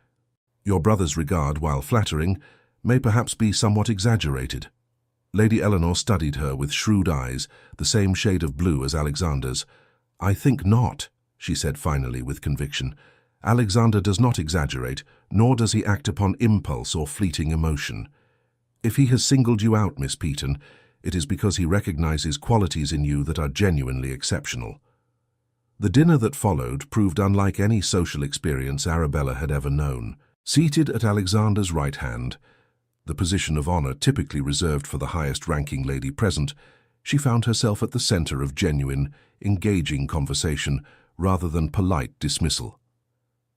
Your brother's regard, while flattering, may perhaps be somewhat exaggerated." Lady Eleanor studied her with shrewd eyes, the same shade of blue as Alexander's. "I think not," she said finally with conviction. "Alexander does not exaggerate, nor does he act upon impulse or fleeting emotion. If he has singled you out, Miss Peaton, it is because he recognizes qualities in you that are genuinely exceptional." The dinner that followed proved unlike any social experience Arabella had ever known. Seated at Alexander's right hand, the position of honor typically reserved for the highest-ranking lady present, she found herself at the center of genuine, engaging conversation rather than polite dismissal.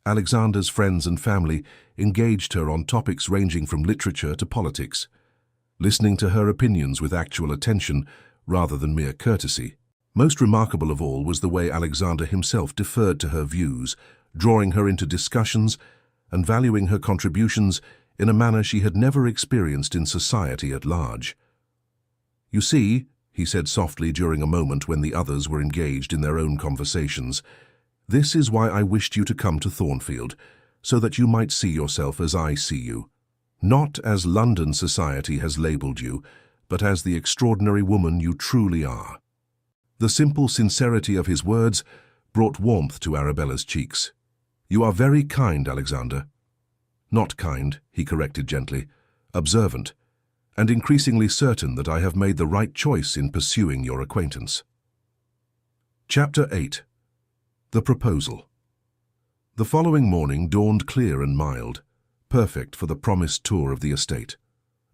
Alexander's friends and family engaged her on topics ranging from literature to politics, listening to her opinions with actual attention rather than mere courtesy. Most remarkable of all was the way Alexander himself deferred to her views, drawing her into discussions and valuing her contributions in a manner she had never experienced in society at large. "You see," he said softly during a moment when the others were engaged in their own conversations, "this is why I wished you to come to Thornfield, so that you might see yourself as I see you. Not as London society has labelled you, but as the extraordinary woman you truly are." The simple sincerity of his words brought warmth to Arabella's cheeks. "You are very kind, Alexander." "Not kind," he corrected gently, "observant, and increasingly certain that I have made the right choice in pursuing your acquaintance." Chapter 8. The Proposal. The following morning dawned clear and mild, perfect for the promised tour of the estate.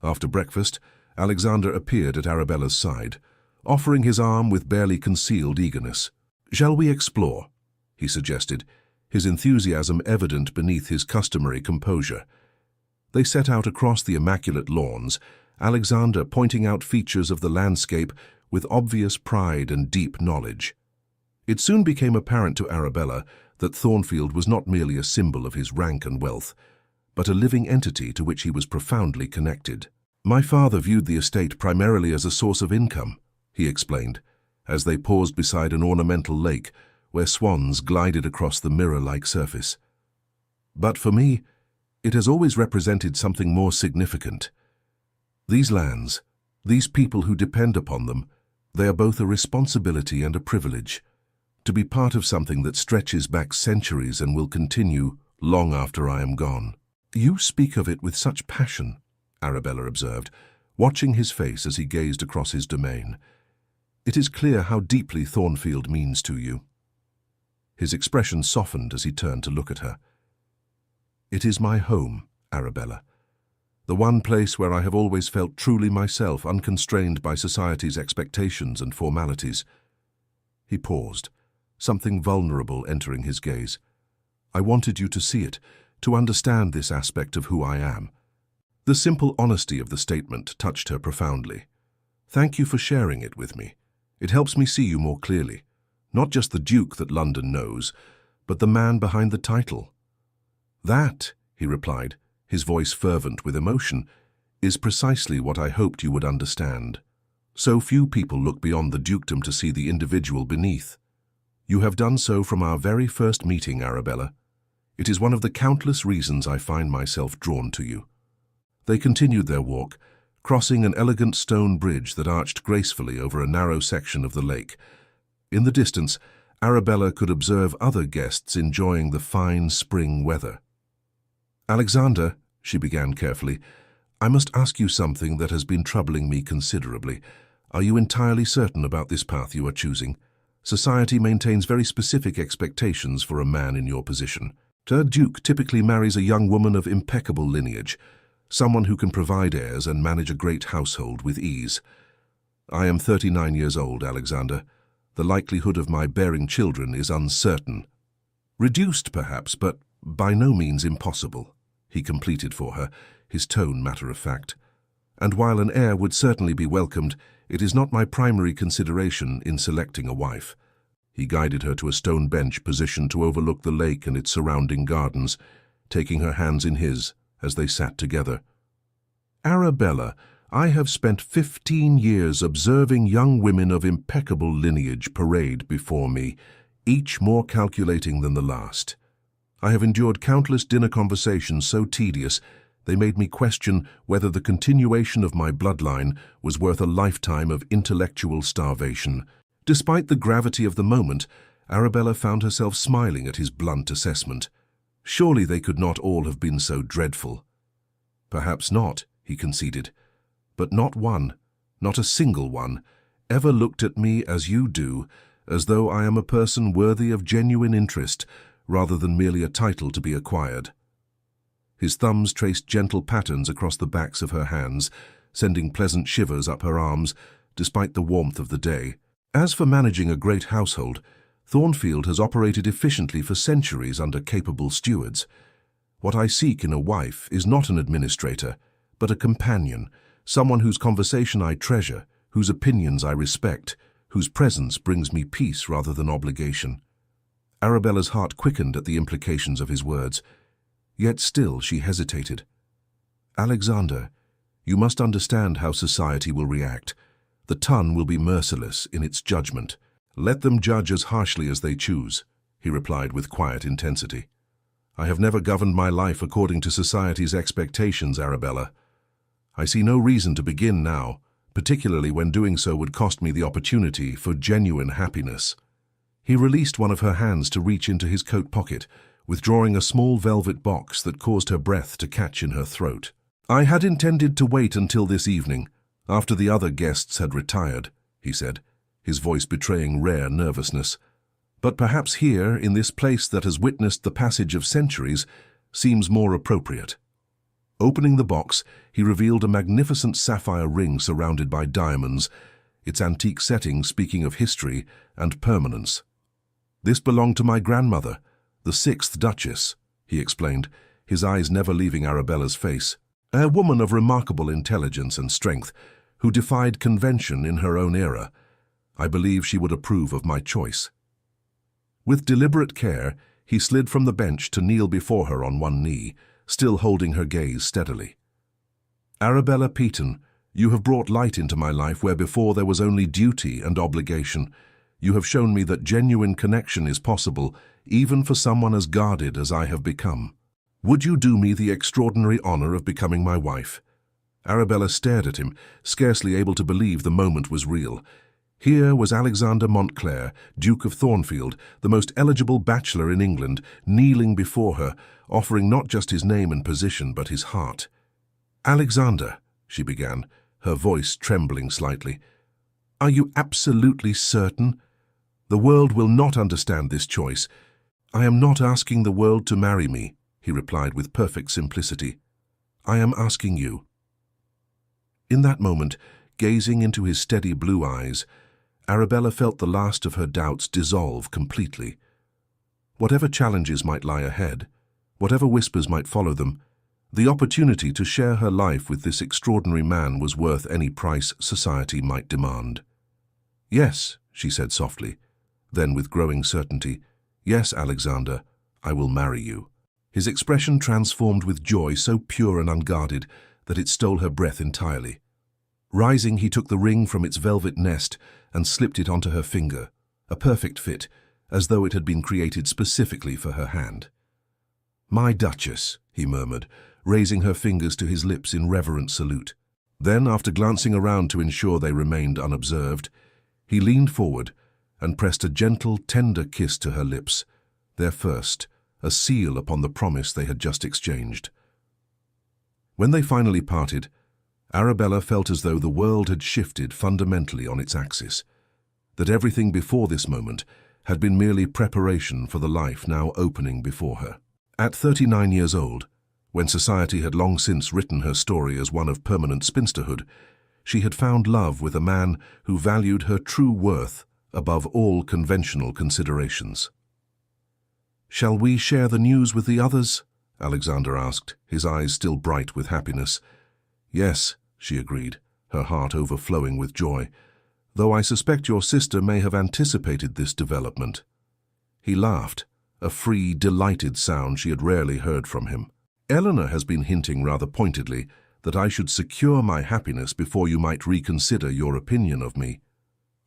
After breakfast, Alexander appeared at Arabella's side, offering his arm with barely concealed eagerness. "Shall we explore?" he suggested, his enthusiasm evident beneath his customary composure. They set out across the immaculate lawns, Alexander pointing out features of the landscape with obvious pride and deep knowledge. It soon became apparent to Arabella that Thornfield was not merely a symbol of his rank and wealth, but a living entity to which he was profoundly connected. "My father viewed the estate primarily as a source of income," he explained, as they paused beside an ornamental lake where swans glided across the mirror-like surface. "But for me, it has always represented something more significant. These lands, these people who depend upon them, they are both a responsibility and a privilege. To be part of something that stretches back centuries and will continue long after I am gone." "You speak of it with such passion," Arabella observed, watching his face as he gazed across his domain. "It is clear how deeply Thornfield means to you." His expression softened as he turned to look at her. "It is my home, Arabella. The one place where I have always felt truly myself, unconstrained by society's expectations and formalities." He paused, something vulnerable entering his gaze. "I wanted you to see it, to understand this aspect of who I am." The simple honesty of the statement touched her profoundly. "Thank you for sharing it with me. It helps me see you more clearly. Not just the Duke that London knows, but the man behind the title." "That," he replied, his voice fervent with emotion, "is precisely what I hoped you would understand. So few people look beyond the dukedom to see the individual beneath. You have done so from our very first meeting, Arabella. It is one of the countless reasons I find myself drawn to you." They continued their walk, crossing an elegant stone bridge that arched gracefully over a narrow section of the lake. In the distance, Arabella could observe other guests enjoying the fine spring weather. "Alexander," she began carefully, "I must ask you something that has been troubling me considerably. Are you entirely certain about this path you are choosing? Society maintains very specific expectations for a man in your position. A duke typically marries a young woman of impeccable lineage, someone who can provide heirs and manage a great household with ease. I am 39 years old, Alexander. The likelihood of my bearing children is uncertain. Reduced, perhaps, but by no means impossible," he completed for her, his tone matter-of-fact. "And while an heir would certainly be welcomed, it is not my primary consideration in selecting a wife." He guided her to a stone bench positioned to overlook the lake and its surrounding gardens, taking her hands in his as they sat together. "Arabella, I have spent 15 years observing young women of impeccable lineage parade before me, each more calculating than the last. I have endured countless dinner conversations so tedious they made me question whether the continuation of my bloodline was worth a lifetime of intellectual starvation." Despite the gravity of the moment, Arabella found herself smiling at his blunt assessment. Surely they could not all have been so dreadful. "Perhaps not," he conceded, "but not one, not a single one, ever looked at me as you do, as though I am a person worthy of genuine interest, rather than merely a title to be acquired." His thumbs traced gentle patterns across the backs of her hands, sending pleasant shivers up her arms, despite the warmth of the day. "As for managing a great household, Thornfield has operated efficiently for centuries under capable stewards. What I seek in a wife is not an administrator, but a companion, someone whose conversation I treasure, whose opinions I respect, whose presence brings me peace rather than obligation." Arabella's heart quickened at the implications of his words, yet still she hesitated. "Alexander, you must understand how society will react. The tongue will be merciless in its judgment. Let them judge as harshly as they choose," he replied with quiet intensity. "I have never governed my life according to society's expectations, Arabella. I see no reason to begin now, particularly when doing so would cost me the opportunity for genuine happiness." He released one of her hands to reach into his coat pocket, withdrawing a small velvet box that caused her breath to catch in her throat. "I had intended to wait until this evening, after the other guests had retired," he said, his voice betraying rare nervousness. "But perhaps here, in this place that has witnessed the passage of centuries, seems more appropriate." Opening the box, he revealed a magnificent sapphire ring surrounded by diamonds, its antique setting speaking of history and permanence. "This belonged to my grandmother, "The sixth Duchess," he explained, his eyes never leaving Arabella's face. "A woman of remarkable intelligence and strength, who defied convention in her own era. I believe she would approve of my choice." With deliberate care, he slid from the bench to kneel before her on one knee, still holding her gaze steadily. "Arabella Peaton, you have brought light into my life where before there was only duty and obligation. You have shown me that genuine connection is possible, even for someone as guarded as I have become. Would you do me the extraordinary honor of becoming my wife?" Arabella stared at him, scarcely able to believe the moment was real. Here was Alexander Montclair, Duke of Thornfield, the most eligible bachelor in England, kneeling before her, offering not just his name and position, but his heart. "Alexander," she began, her voice trembling slightly, "are you absolutely certain? The world will not understand this choice." "I am not asking the world to marry me," he replied with perfect simplicity. "I am asking you." In that moment, gazing into his steady blue eyes, Arabella felt the last of her doubts dissolve completely. Whatever challenges might lie ahead, whatever whispers might follow them, the opportunity to share her life with this extraordinary man was worth any price society might demand. "Yes," she said softly, then with growing certainty, "Yes, Alexander, I will marry you." His expression transformed with joy so pure and unguarded that it stole her breath entirely. Rising, he took the ring from its velvet nest and slipped it onto her finger, a perfect fit, as though it had been created specifically for her hand. "My Duchess," he murmured, raising her fingers to his lips in reverent salute. Then, after glancing around to ensure they remained unobserved, he leaned forward and pressed a gentle, tender kiss to her lips, their first, a seal upon the promise they had just exchanged. When they finally parted, Arabella felt as though the world had shifted fundamentally on its axis, that everything before this moment had been merely preparation for the life now opening before her. At 39 years old, when society had long since written her story as one of permanent spinsterhood, she had found love with a man who valued her true worth above all conventional considerations. "Shall we share the news with the others?" Alexander asked, his eyes still bright with happiness. "Yes," she agreed, her heart overflowing with joy, "though I suspect your sister may have anticipated this development." He laughed, a free, delighted sound she had rarely heard from him. "Eleanor has been hinting rather pointedly that I should secure my happiness before you might reconsider your opinion of me."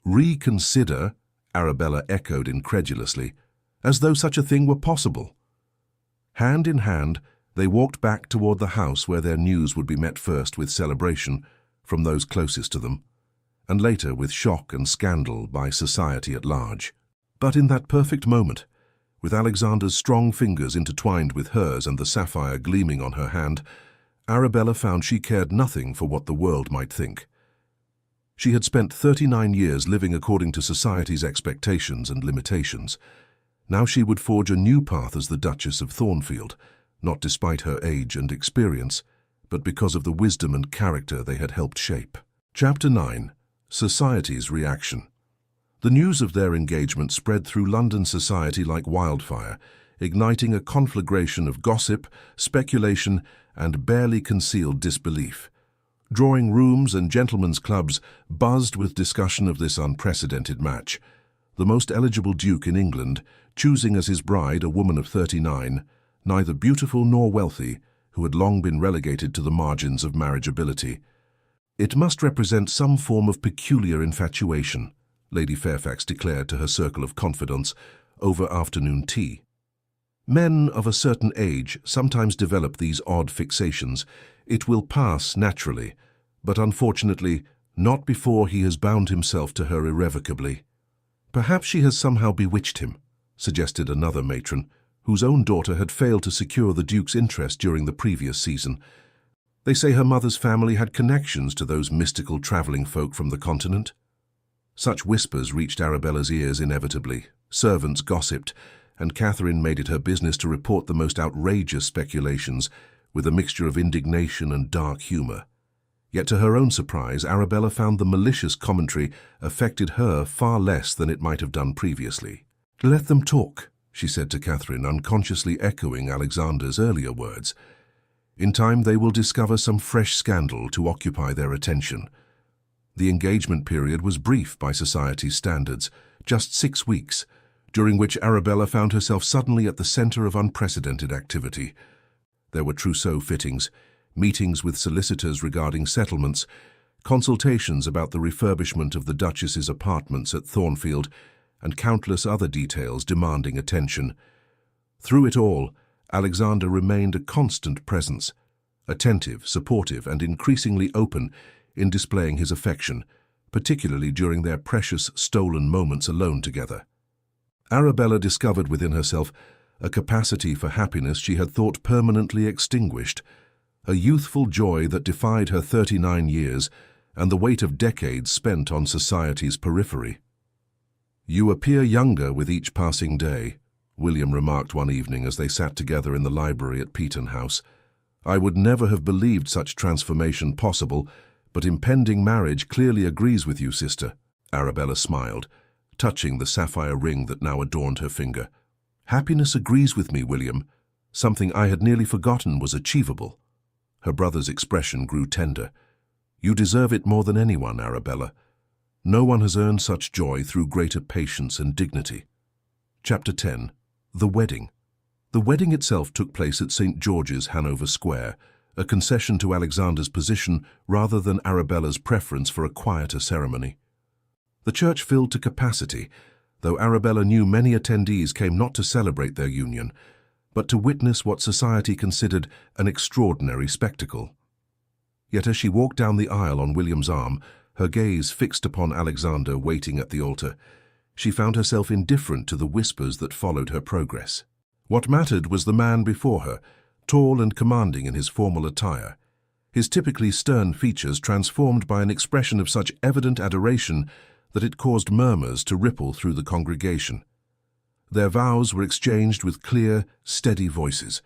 "Reconsider?" Arabella echoed incredulously, as though such a thing were possible. Hand in hand, they walked back toward the house where their news would be met first with celebration from those closest to them, and later with shock and scandal by society at large. But in that perfect moment, with Alexander's strong fingers intertwined with hers and the sapphire gleaming on her hand, Arabella found she cared nothing for what the world might think. She had spent 39 years living according to society's expectations and limitations. Now she would forge a new path as the Duchess of Thornfield, not despite her age and experience, but because of the wisdom and character they had helped shape. Chapter 9. Society's Reaction. The news of their engagement spread through London society like wildfire, igniting a conflagration of gossip, speculation, and barely concealed disbelief. Drawing rooms and gentlemen's clubs buzzed with discussion of this unprecedented match. The most eligible duke in England, choosing as his bride a woman of 39, neither beautiful nor wealthy, who had long been relegated to the margins of marriageability. "It must represent some form of peculiar infatuation," Lady Fairfax declared to her circle of confidants over afternoon tea. "Men of a certain age sometimes develop these odd fixations. It will pass naturally, but unfortunately not before he has bound himself to her irrevocably." "Perhaps she has somehow bewitched him," suggested another matron, whose own daughter had failed to secure the Duke's interest during the previous season. "They say her mother's family had connections to those mystical travelling folk from the continent." Such whispers reached Arabella's ears inevitably. Servants gossiped, and Catherine made it her business to report the most outrageous speculations with a mixture of indignation and dark humour. Yet to her own surprise, Arabella found the malicious commentary affected her far less than it might have done previously. "Let them talk," she said to Catherine, unconsciously echoing Alexander's earlier words. In time they will discover some fresh scandal to occupy their attention. The engagement period was brief by society's standards, just 6 weeks, during which Arabella found herself suddenly at the center of unprecedented activity. There were trousseau fittings, meetings with solicitors regarding settlements, consultations about the refurbishment of the Duchess's apartments at Thornfield, and countless other details demanding attention. Through it all, Alexander remained a constant presence, attentive, supportive, and increasingly open in displaying his affection, particularly during their precious stolen moments alone together. Arabella discovered within herself a capacity for happiness she had thought permanently extinguished, a youthful joy that defied her 39 years and the weight of decades spent on society's periphery. "You appear younger with each passing day," William remarked one evening as they sat together in the library at Peaton House. "I would never have believed such transformation possible, but impending marriage clearly agrees with you, sister." Arabella smiled, touching the sapphire ring that now adorned her finger. "Happiness agrees with me, William. Something I had nearly forgotten was achievable." Her brother's expression grew tender. "You deserve it more than anyone, Arabella. No one has earned such joy through greater patience and dignity." Chapter 10. The Wedding. The wedding itself took place at St. George's, Hanover Square, a concession to Alexander's position rather than Arabella's preference for a quieter ceremony. The church filled to capacity, though Arabella knew many attendees came not to celebrate their union, but to witness what society considered an extraordinary spectacle. Yet as she walked down the aisle on William's arm, her gaze fixed upon Alexander waiting at the altar, she found herself indifferent to the whispers that followed her progress. What mattered was the man before her, tall and commanding in his formal attire, his typically stern features transformed by an expression of such evident adoration that it caused murmurs to ripple through the congregation. Their vows were exchanged with clear, steady voices,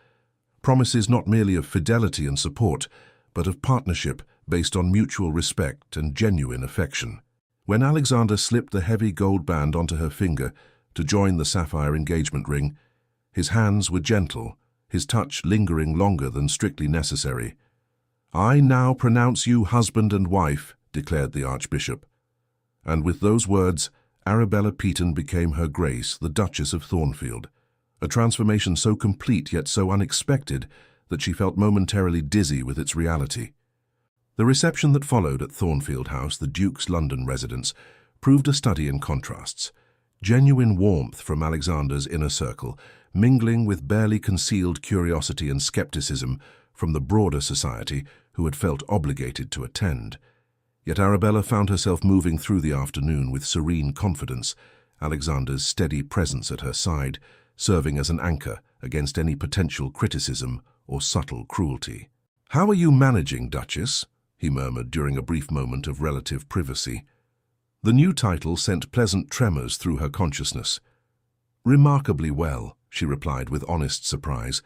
promises not merely of fidelity and support, but of partnership based on mutual respect and genuine affection. When Alexander slipped the heavy gold band onto her finger to join the sapphire engagement ring, his hands were gentle, his touch lingering longer than strictly necessary. "I now pronounce you husband and wife," declared the Archbishop. And with those words, Arabella Peaton became Her Grace, the Duchess of Thornfield, a transformation so complete yet so unexpected that she felt momentarily dizzy with its reality. The reception that followed at Thornfield House, the Duke's London residence, proved a study in contrasts. Genuine warmth from Alexander's inner circle, mingling with barely concealed curiosity and skepticism from the broader society who had felt obligated to attend. Yet Arabella found herself moving through the afternoon with serene confidence, Alexander's steady presence at her side, serving as an anchor against any potential criticism or subtle cruelty. "How are you managing, Duchess?" he murmured during a brief moment of relative privacy. The new title sent pleasant tremors through her consciousness. "Remarkably well," she replied with honest surprise,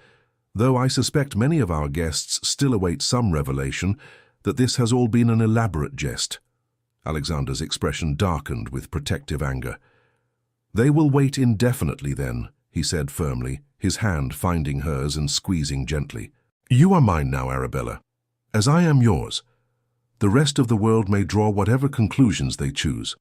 "though I suspect many of our guests still await some revelation that this has all been an elaborate jest." Alexander's expression darkened with protective anger. "They will wait indefinitely then," he said firmly, his hand finding hers and squeezing gently. "You are mine now, Arabella, as I am yours. The rest of the world may draw whatever conclusions they choose."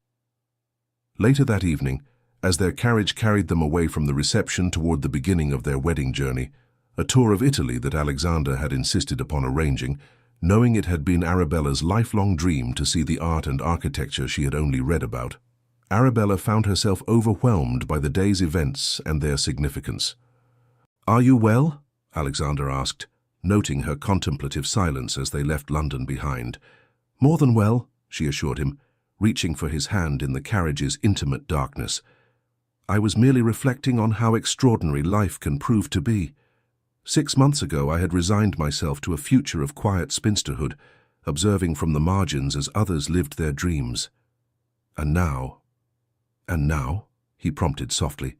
Later that evening, as their carriage carried them away from the reception toward the beginning of their wedding journey, a tour of Italy that Alexander had insisted upon arranging, knowing it had been Arabella's lifelong dream to see the art and architecture she had only read about, Arabella found herself overwhelmed by the day's events and their significance. "Are you well?" Alexander asked, noting her contemplative silence as they left London behind. "More than well," she assured him, reaching for his hand in the carriage's intimate darkness. "I was merely reflecting on how extraordinary life can prove to be. 6 months ago I had resigned myself to a future of quiet spinsterhood, observing from the margins as others lived their dreams. And now, he prompted softly.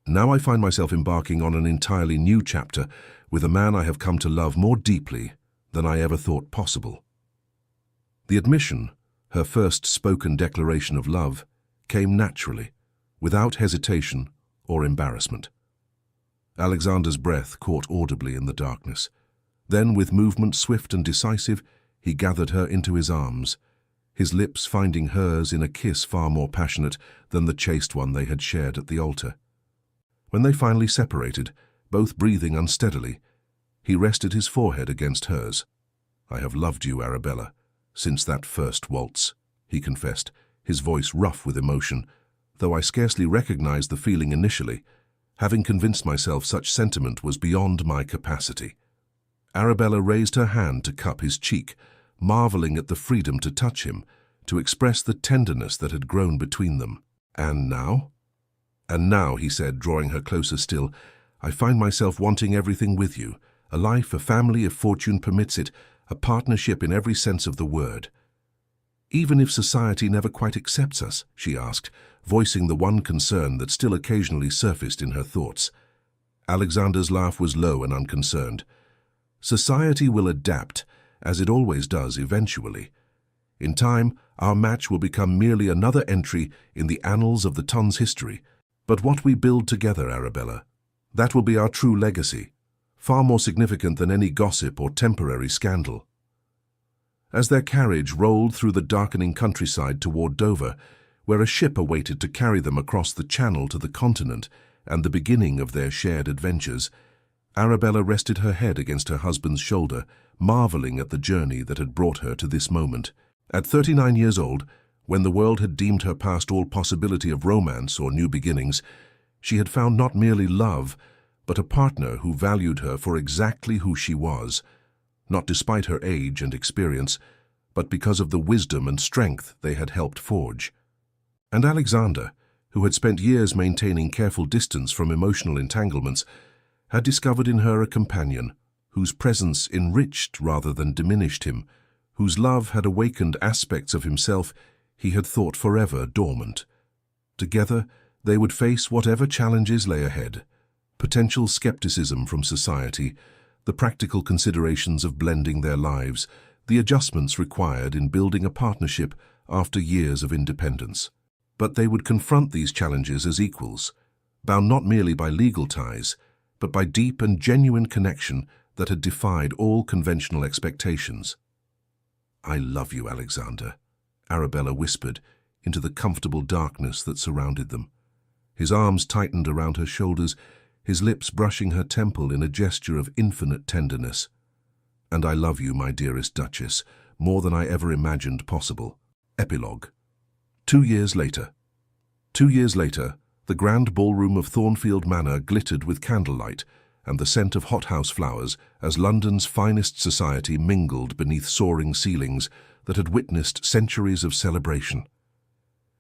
"Now I find myself embarking on an entirely new chapter with a man I have come to love more deeply than I ever thought possible." The admission, her first spoken declaration of love, came naturally, without hesitation, or embarrassment. Alexander's breath caught audibly in the darkness. Then, with movement swift and decisive, he gathered her into his arms, his lips finding hers in a kiss far more passionate than the chaste one they had shared at the altar. When they finally separated, both breathing unsteadily, he rested his forehead against hers. "I have loved you, Arabella, since that first waltz," he confessed, his voice rough with emotion, though I scarcely recognized the feeling initially, having convinced myself such sentiment was beyond my capacity. Arabella raised her hand to cup his cheek, marveling at the freedom to touch him, to express the tenderness that had grown between them. "And now?" "And now," he said, drawing her closer still, "I find myself wanting everything with you, a life, a family if fortune permits it, a partnership in every sense of the word." "Even if society never quite accepts us?" she asked, voicing the one concern that still occasionally surfaced in her thoughts. Alexander's laugh was low and unconcerned. "Society will adapt, as it always does eventually. In time, our match will become merely another entry in the annals of the ton's history. But what we build together, Arabella, that will be our true legacy, far more significant than any gossip or temporary scandal." As their carriage rolled through the darkening countryside toward Dover, where a ship awaited to carry them across the channel to the continent and the beginning of their shared adventures, Arabella rested her head against her husband's shoulder, marveling at the journey that had brought her to this moment. At 39 years old, when the world had deemed her past all possibility of romance or new beginnings, she had found not merely love, but a partner who valued her for exactly who she was, not despite her age and experience, but because of the wisdom and strength they had helped forge. And Alexander, who had spent years maintaining careful distance from emotional entanglements, had discovered in her a companion whose presence enriched rather than diminished him, whose love had awakened aspects of himself he had thought forever dormant. Together, they would face whatever challenges lay ahead: potential skepticism from society, the practical considerations of blending their lives, the adjustments required in building a partnership after years of independence. But they would confront these challenges as equals, bound not merely by legal ties, but by deep and genuine connection that had defied all conventional expectations. "I love you, Alexander," Arabella whispered into the comfortable darkness that surrounded them. His arms tightened around her shoulders, his lips brushing her temple in a gesture of infinite tenderness. "And I love you, my dearest Duchess, more than I ever imagined possible." Epilogue. 2 years later. 2 years later, the grand ballroom of Thornfield Manor glittered with candlelight and the scent of hothouse flowers as London's finest society mingled beneath soaring ceilings that had witnessed centuries of celebration.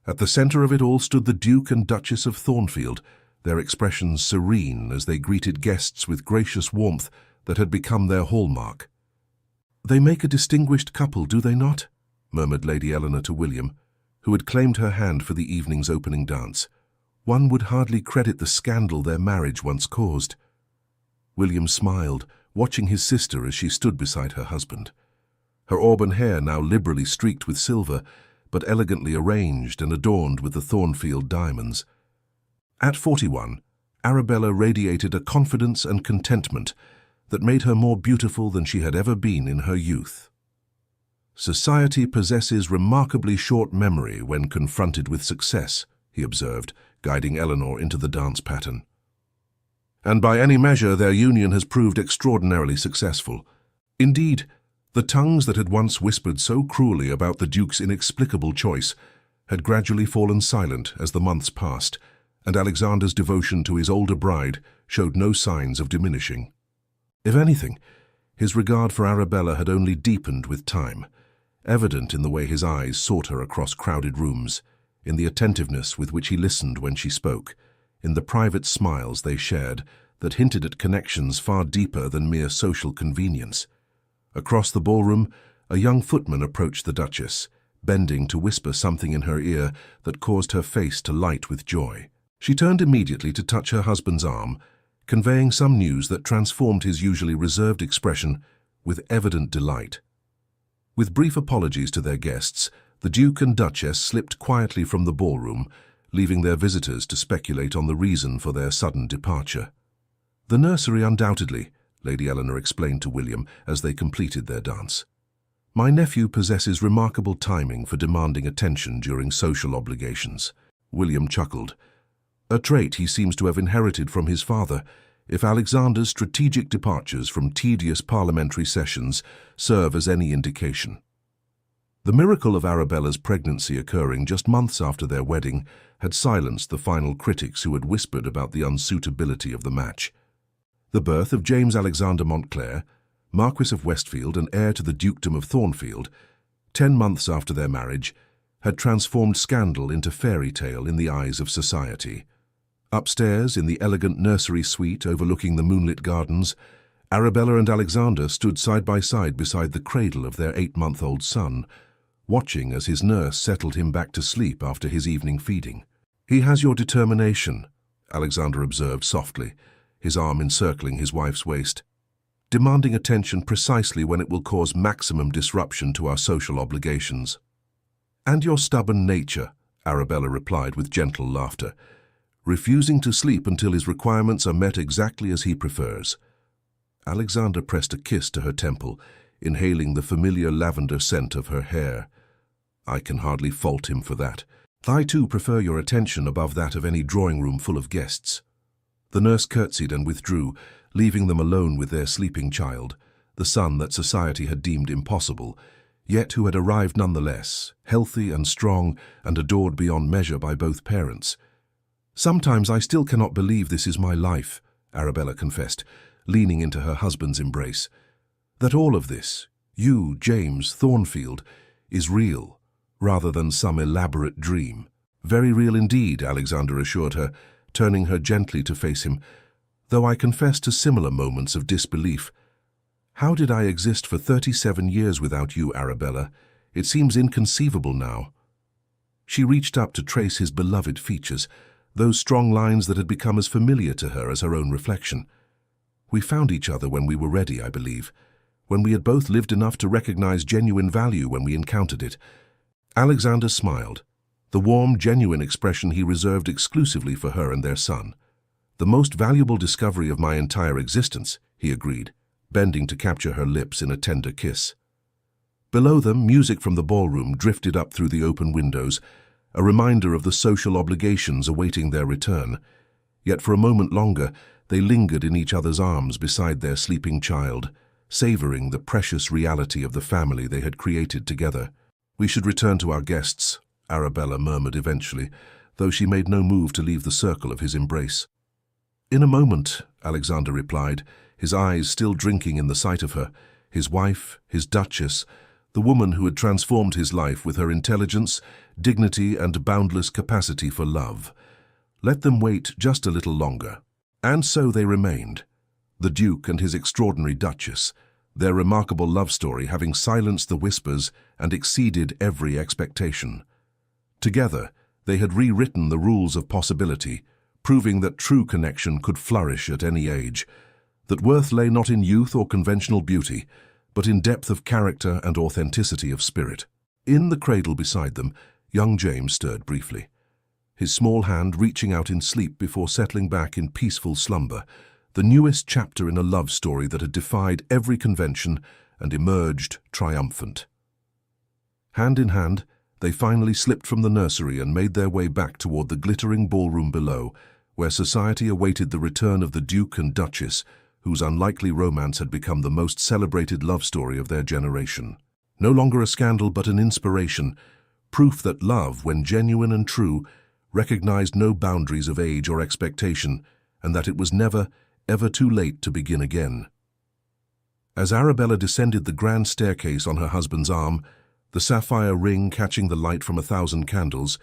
At the center of it all stood the Duke and Duchess of Thornfield, their expressions serene as they greeted guests with gracious warmth that had become their hallmark. "They make a distinguished couple, do they not?" murmured Lady Eleanor to William, who had claimed her hand for the evening's opening dance. "One would hardly credit the scandal their marriage once caused." William smiled, watching his sister as she stood beside her husband. Her auburn hair now liberally streaked with silver, but elegantly arranged and adorned with the Thornfield diamonds. At 41, Arabella radiated a confidence and contentment that made her more beautiful than she had ever been in her youth. "Society possesses remarkably short memory when confronted with success," he observed, guiding Eleanor into the dance pattern. "And by any measure their union has proved extraordinarily successful. Indeed, the tongues that had once whispered so cruelly about the Duke's inexplicable choice had gradually fallen silent as the months passed, and Alexander's devotion to his older bride showed no signs of diminishing. If anything, his regard for Arabella had only deepened with time, evident in the way his eyes sought her across crowded rooms, in the attentiveness with which he listened when she spoke, in the private smiles they shared that hinted at connections far deeper than mere social convenience. Across the ballroom, a young footman approached the Duchess, bending to whisper something in her ear that caused her face to light with joy. She turned immediately to touch her husband's arm, conveying some news that transformed his usually reserved expression with evident delight. With brief apologies to their guests, the Duke and Duchess slipped quietly from the ballroom, leaving their visitors to speculate on the reason for their sudden departure. "The nursery, undoubtedly," Lady Eleanor explained to William as they completed their dance. "My nephew possesses remarkable timing for demanding attention during social obligations." William chuckled. "A trait he seems to have inherited from his father, if Alexander's strategic departures from tedious parliamentary sessions serve as any indication." The miracle of Arabella's pregnancy occurring just months after their wedding had silenced the final critics who had whispered about the unsuitability of the match. The birth of James Alexander Montclair, Marquis of Westfield and heir to the Dukedom of Thornfield, 10 months after their marriage, had transformed scandal into fairy tale in the eyes of society. Upstairs, in the elegant nursery suite overlooking the moonlit gardens, Arabella and Alexander stood side by side beside the cradle of their 8-month-old son, watching as his nurse settled him back to sleep after his evening feeding. "He has your determination," Alexander observed softly, his arm encircling his wife's waist, "demanding attention precisely when it will cause maximum disruption to our social obligations." "And your stubborn nature," Arabella replied with gentle laughter, "refusing to sleep until his requirements are met exactly as he prefers." Alexander pressed a kiss to her temple, inhaling the familiar lavender scent of her hair. "I can hardly fault him for that. I too prefer your attention above that of any drawing room full of guests." The nurse curtsied and withdrew, leaving them alone with their sleeping child, the son that society had deemed impossible, yet who had arrived nonetheless, healthy and strong and adored beyond measure by both parents. "Sometimes I still cannot believe this is my life," Arabella confessed, leaning into her husband's embrace. "That all of this, you, James, Thornfield, is real, rather than some elaborate dream." "Very real indeed," Alexander assured her, turning her gently to face him, "though I confess to similar moments of disbelief. How did I exist for 37 years without you, Arabella? It seems inconceivable now." She reached up to trace his beloved features, those strong lines that had become as familiar to her as her own reflection. "We found each other when we were ready, I believe, when we had both lived enough to recognize genuine value when we encountered it." Alexander smiled, the warm, genuine expression he reserved exclusively for her and their son. "The most valuable discovery of my entire existence," he agreed, bending to capture her lips in a tender kiss. Below them, music from the ballroom drifted up through the open windows, a reminder of the social obligations awaiting their return. Yet for a moment longer, they lingered in each other's arms beside their sleeping child, savoring the precious reality of the family they had created together. "We should return to our guests," Arabella murmured eventually, though she made no move to leave the circle of his embrace. "In a moment," Alexander replied, his eyes still drinking in the sight of her, his wife, his duchess, the woman who had transformed his life with her intelligence, dignity, and boundless capacity for love. Let them wait just a little longer. And so they remained, the Duke and his extraordinary Duchess, their remarkable love story having silenced the whispers and exceeded every expectation. Together, they had rewritten the rules of possibility, proving that true connection could flourish at any age, that worth lay not in youth or conventional beauty, but in depth of character and authenticity of spirit. In the cradle beside them, young James stirred briefly, his small hand reaching out in sleep before settling back in peaceful slumber, the newest chapter in a love story that had defied every convention and emerged triumphant. Hand in hand, they finally slipped from the nursery and made their way back toward the glittering ballroom below, where society awaited the return of the Duke and Duchess, whose unlikely romance had become the most celebrated love story of their generation. No longer a scandal but an inspiration, proof that love, when genuine and true, recognized no boundaries of age or expectation, and that it was never, ever too late to begin again. As Arabella descended the grand staircase on her husband's arm, the sapphire ring catching the light from 1,000 candles,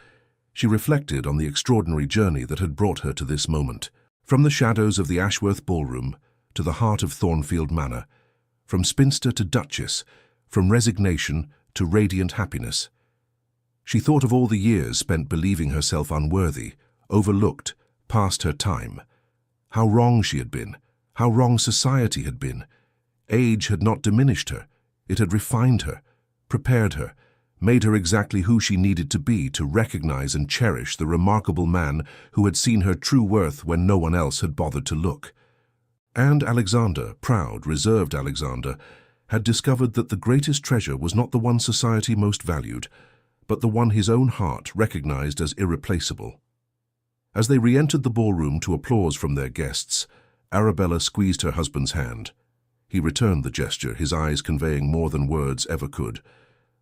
she reflected on the extraordinary journey that had brought her to this moment. From the shadows of the Ashworth ballroom to the heart of Thornfield Manor, from spinster to duchess, from resignation to radiant happiness. She thought of all the years spent believing herself unworthy, overlooked, past her time. How wrong she had been, how wrong society had been. Age had not diminished her, it had refined her, prepared her, made her exactly who she needed to be to recognize and cherish the remarkable man who had seen her true worth when no one else had bothered to look. And Alexander, proud, reserved Alexander, had discovered that the greatest treasure was not the one society most valued, but the one his own heart recognized as irreplaceable. As they re-entered the ballroom to applause from their guests, Arabella squeezed her husband's hand. He returned the gesture, his eyes conveying more than words ever could.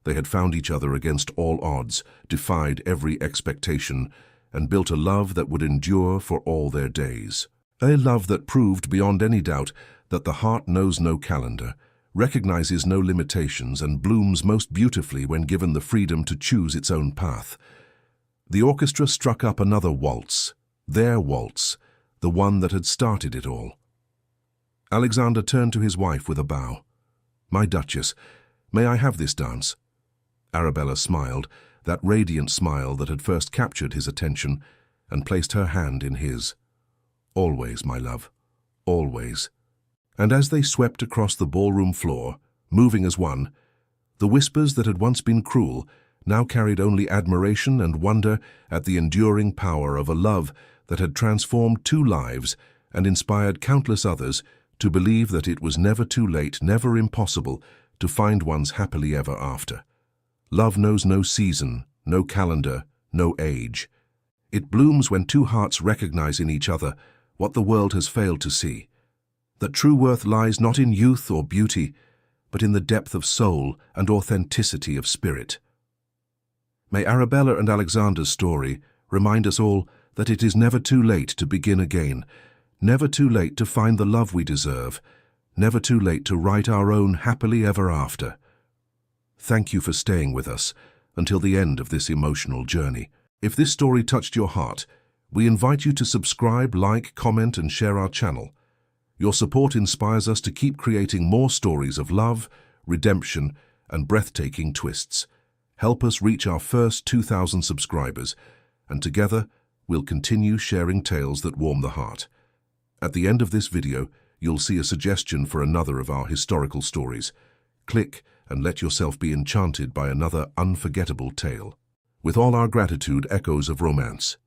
They had found each other against all odds, defied every expectation, and built a love that would endure for all their days. A love that proved beyond any doubt that the heart knows no calendar, recognizes no limitations, and blooms most beautifully when given the freedom to choose its own path. The orchestra struck up another waltz, their waltz, the one that had started it all. Alexander turned to his wife with a bow. "My Duchess, may I have this dance?" Arabella smiled, that radiant smile that had first captured his attention, and placed her hand in his. "Always, my love, always." And as they swept across the ballroom floor, moving as one, the whispers that had once been cruel now carried only admiration and wonder at the enduring power of a love that had transformed 2 lives and inspired countless others to believe that it was never too late, never impossible, to find one's happily ever after. Love knows no season, no calendar, no age. It blooms when 2 hearts recognize in each other what the world has failed to see, that true worth lies not in youth or beauty, but in the depth of soul and authenticity of spirit. May Arabella and Alexander's story remind us all that it is never too late to begin again, never too late to find the love we deserve, never too late to write our own happily ever after. Thank you for staying with us until the end of this emotional journey. If this story touched your heart, we invite you to subscribe, like, comment, and share our channel. Your support inspires us to keep creating more stories of love, redemption, and breathtaking twists. Help us reach our first 2,000 subscribers, and together we'll continue sharing tales that warm the heart. At the end of this video, you'll see a suggestion for another of our historical stories. Click and let yourself be enchanted by another unforgettable tale. With all our gratitude, echoes of romance.